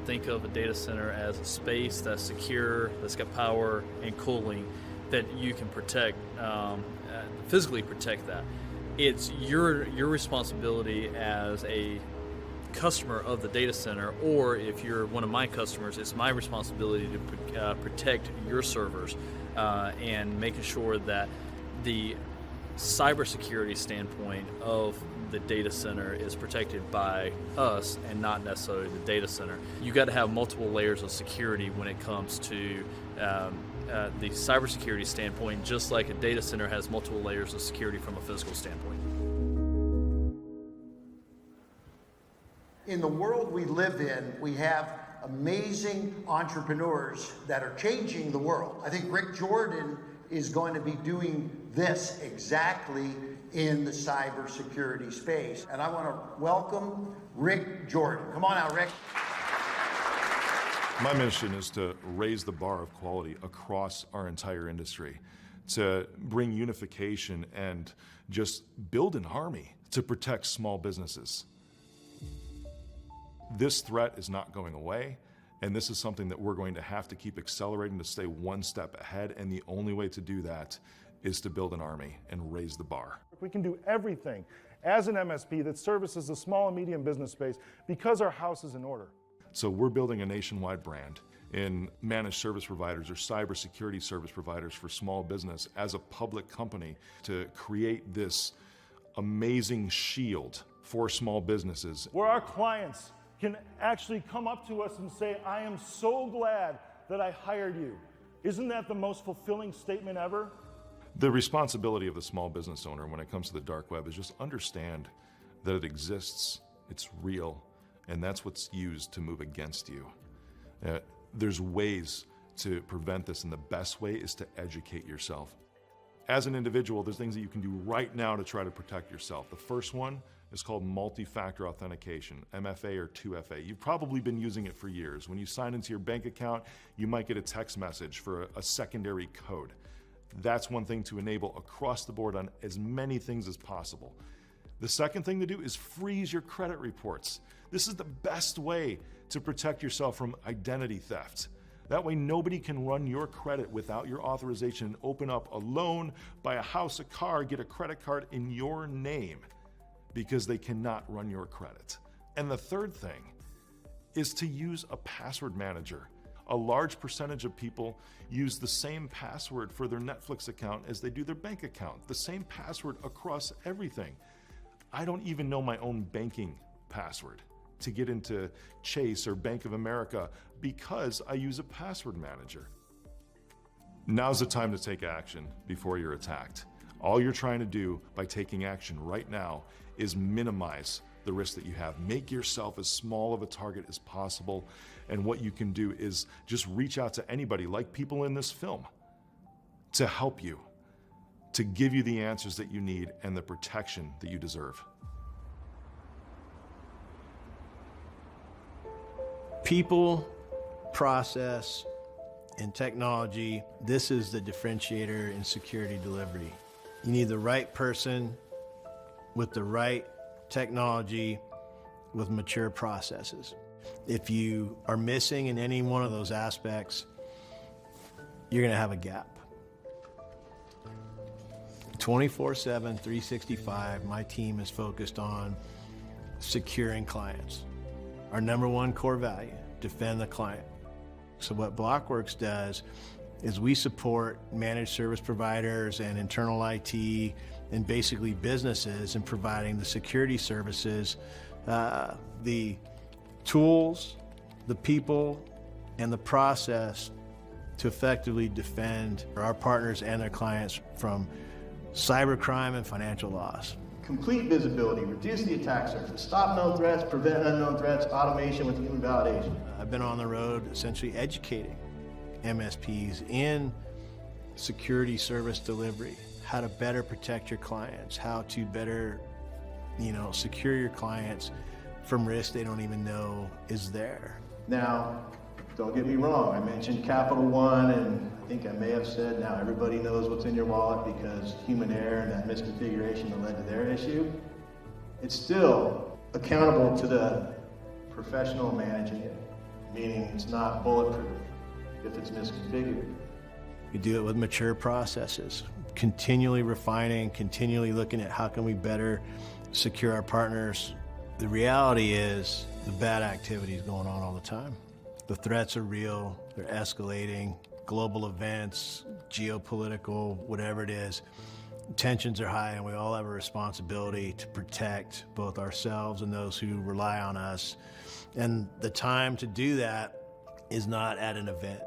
Think of a data center as a space that's secure, that's got power and cooling that you can protect, physically protect that. It's your responsibility as a customer of the data center, or if you're one of my customers, it's my responsibility to protect your servers and making sure that the cybersecurity standpoint of the data center is protected by us and not necessarily the data center. You got to have multiple layers of security when it comes to the cybersecurity standpoint, just like a data center has multiple layers of security from a physical standpoint. In the world we live in, we have amazing entrepreneurs that are changing the world. I think Rick Jordan is going to be doing this exactly in the cybersecurity space. And I want to welcome Rick Jordan. Come on out, Rick. My mission is to raise the bar of quality across our entire industry, to bring unification and just build an army to protect small businesses. This threat is not going away, and this is something that we're going to have to keep accelerating to stay one step ahead, and the only way to do that is to build an army and raise the bar. We can do everything as an MSP that services the small and medium business space because our house is in order. So we're building a nationwide brand in managed service providers or cybersecurity service providers for small business as a public company to create this amazing shield for small businesses. Where our clients can actually come up to us and say, I am so glad that I hired you. Isn't that the most fulfilling statement ever? The responsibility of the small business owner when it comes to the dark web is just understand that it exists, it's real, and that's what's used to move against you. There's ways to prevent this, and the best way is to educate yourself. As an individual, there's things that you can do right now to try to protect yourself. The first one is called multi-factor authentication, MFA or 2FA. You've probably been using it for years. When you sign into your bank account, you might get a text message for a secondary code. That's one thing to enable across the board on as many things as possible. The second thing to do is freeze your credit reports. This is the best way to protect yourself from identity theft. That way nobody can run your credit without your authorization and open up a loan, buy a house, a car, get a credit card in your name, because they cannot run your credit. And the third thing is to use a password manager. A large percentage of people use the same password for their Netflix account as they do their bank account, the same password across everything. I don't even know my own banking password to get into Chase or Bank of America because I use a password manager. Now's the time to take action before you're attacked. All you're trying to do by taking action right now is minimize the risk that you have. Make yourself as small of a target as possible. And what you can do is just reach out to anybody, like people in this film, to help you, to give you the answers that you need and the protection that you deserve. People, process, and technology, this is the differentiator in security delivery. You need the right person with the right technology with mature processes. If you are missing in any one of those aspects, you're going to have a gap. 24/7, 365, my team is focused on securing clients. Our number one core value, defend the client. So what Blockworks does is we support managed service providers and internal IT and basically businesses in providing the security services, the tools, the people, and the process to effectively defend our partners and their clients from cybercrime and financial loss. Complete visibility, reduce the attack surface, stop known threats, prevent unknown threats, automation with human validation. I've been on the road essentially educating MSPs in security service delivery, how to better protect your clients, how to better, secure your clients from risk they don't even know is there. Now, don't get me wrong, I mentioned Capital One, and I think I may have said now everybody knows what's in your wallet because human error and that misconfiguration that led to their issue. It's still accountable to the professional managing it, meaning it's not bulletproof if it's misconfigured. You do it with mature processes, continually refining, continually looking at how can we better secure our partners. The reality is the bad activity is going on all the time. The threats are real, they're escalating, global events, geopolitical, whatever it is. Tensions are high and we all have a responsibility to protect both ourselves and those who rely on us. And the time to do that is not at an event.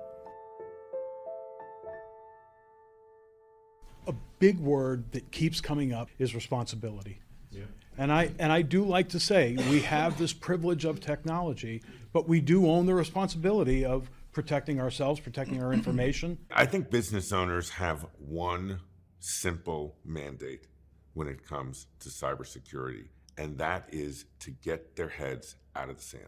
A big word that keeps coming up is responsibility. Yeah. And I do like to say we have this privilege of technology, but we do own the responsibility of protecting ourselves, protecting our information. I think business owners have one simple mandate when it comes to cybersecurity, and that is to get their heads out of the sand.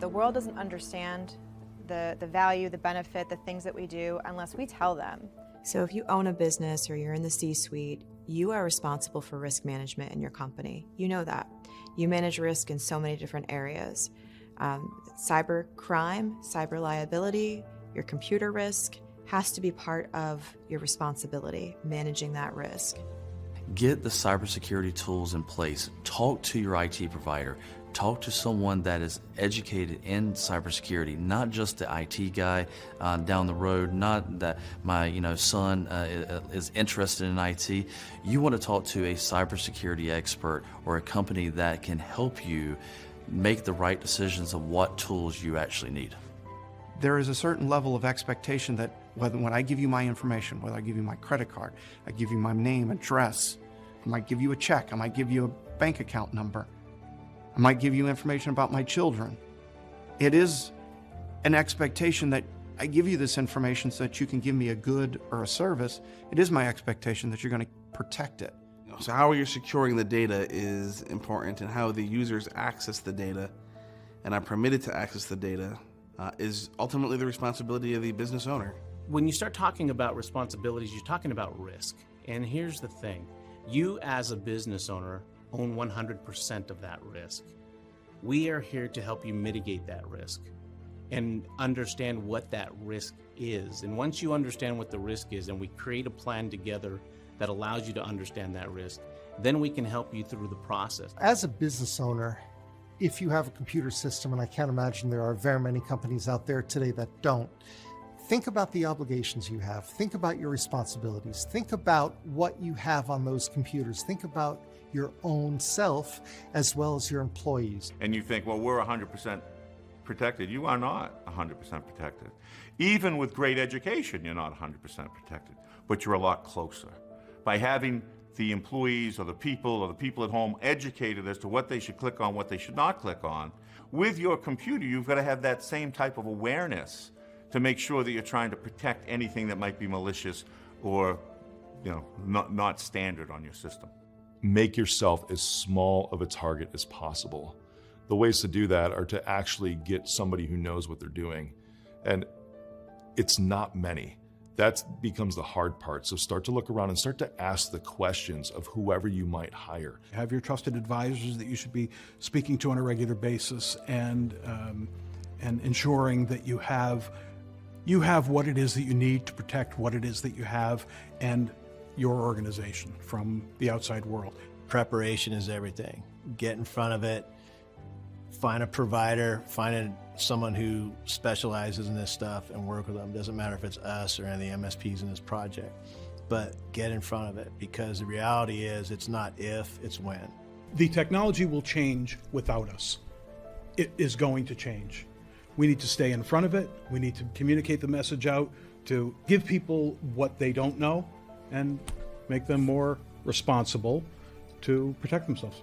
The world doesn't understand the value, the benefit, the things that we do unless we tell them. So if you own a business or you're in the C-suite, you are responsible for risk management in your company. You know that. You manage risk in so many different areas. Cyber crime, cyber liability, your computer risk has to be part of your responsibility, managing that risk. Get the cybersecurity tools in place. Talk to your IT provider. Talk to someone that is educated in cybersecurity, not just the IT guy down the road, not that my son is interested in IT. You want to talk to a cybersecurity expert or a company that can help you make the right decisions of what tools you actually need. There is a certain level of expectation that when I give you my information, whether I give you my credit card, I give you my name, address, I might give you a check, I might give you a bank account number, I might give you information about my children. It is an expectation that I give you this information so that you can give me a good or a service. It is my expectation that you're going to protect it. So how you're securing the data is important, and how the users access the data and are permitted to access the data is ultimately the responsibility of the business owner. When you start talking about responsibilities, you're talking about risk. And here's the thing. You as a business owner own 100% of that risk. We are here to help you mitigate that risk and understand what that risk is. And once you understand what the risk is and we create a plan together that allows you to understand that risk, then we can help you through the process. As a business owner, if you have a computer system, and I can't imagine there are very many companies out there today that don't, think about the obligations you have. Think about your responsibilities. Think about what you have on those computers. Think about your own self as well as your employees. And you think, well, we're 100% protected. You are not 100% protected. Even with great education, you're not 100% protected, but you're a lot closer. By having the employees or the people at home educated as to what they should click on, what they should not click on, with your computer, you've got to have that same type of awareness to make sure that you're trying to protect anything that might be malicious or not standard on your system. Make yourself as small of a target as possible. The ways to do that are to actually get somebody who knows what they're doing. And it's not many. That becomes the hard part. So start to look around and start to ask the questions of whoever you might hire. Have your trusted advisors that you should be speaking to on a regular basis, and ensuring that you have what it is that you need to protect what it is that you have and your organization from the outside world. Preparation is everything. Get in front of it, find a provider, find someone who specializes in this stuff and work with them. Doesn't matter if it's us or any of the MSPs in this project, but get in front of it, because the reality is it's not if, it's when. The technology will change without us. It is going to change. We need to stay in front of it. We need to communicate the message out to give people what they don't know and make them more responsible to protect themselves.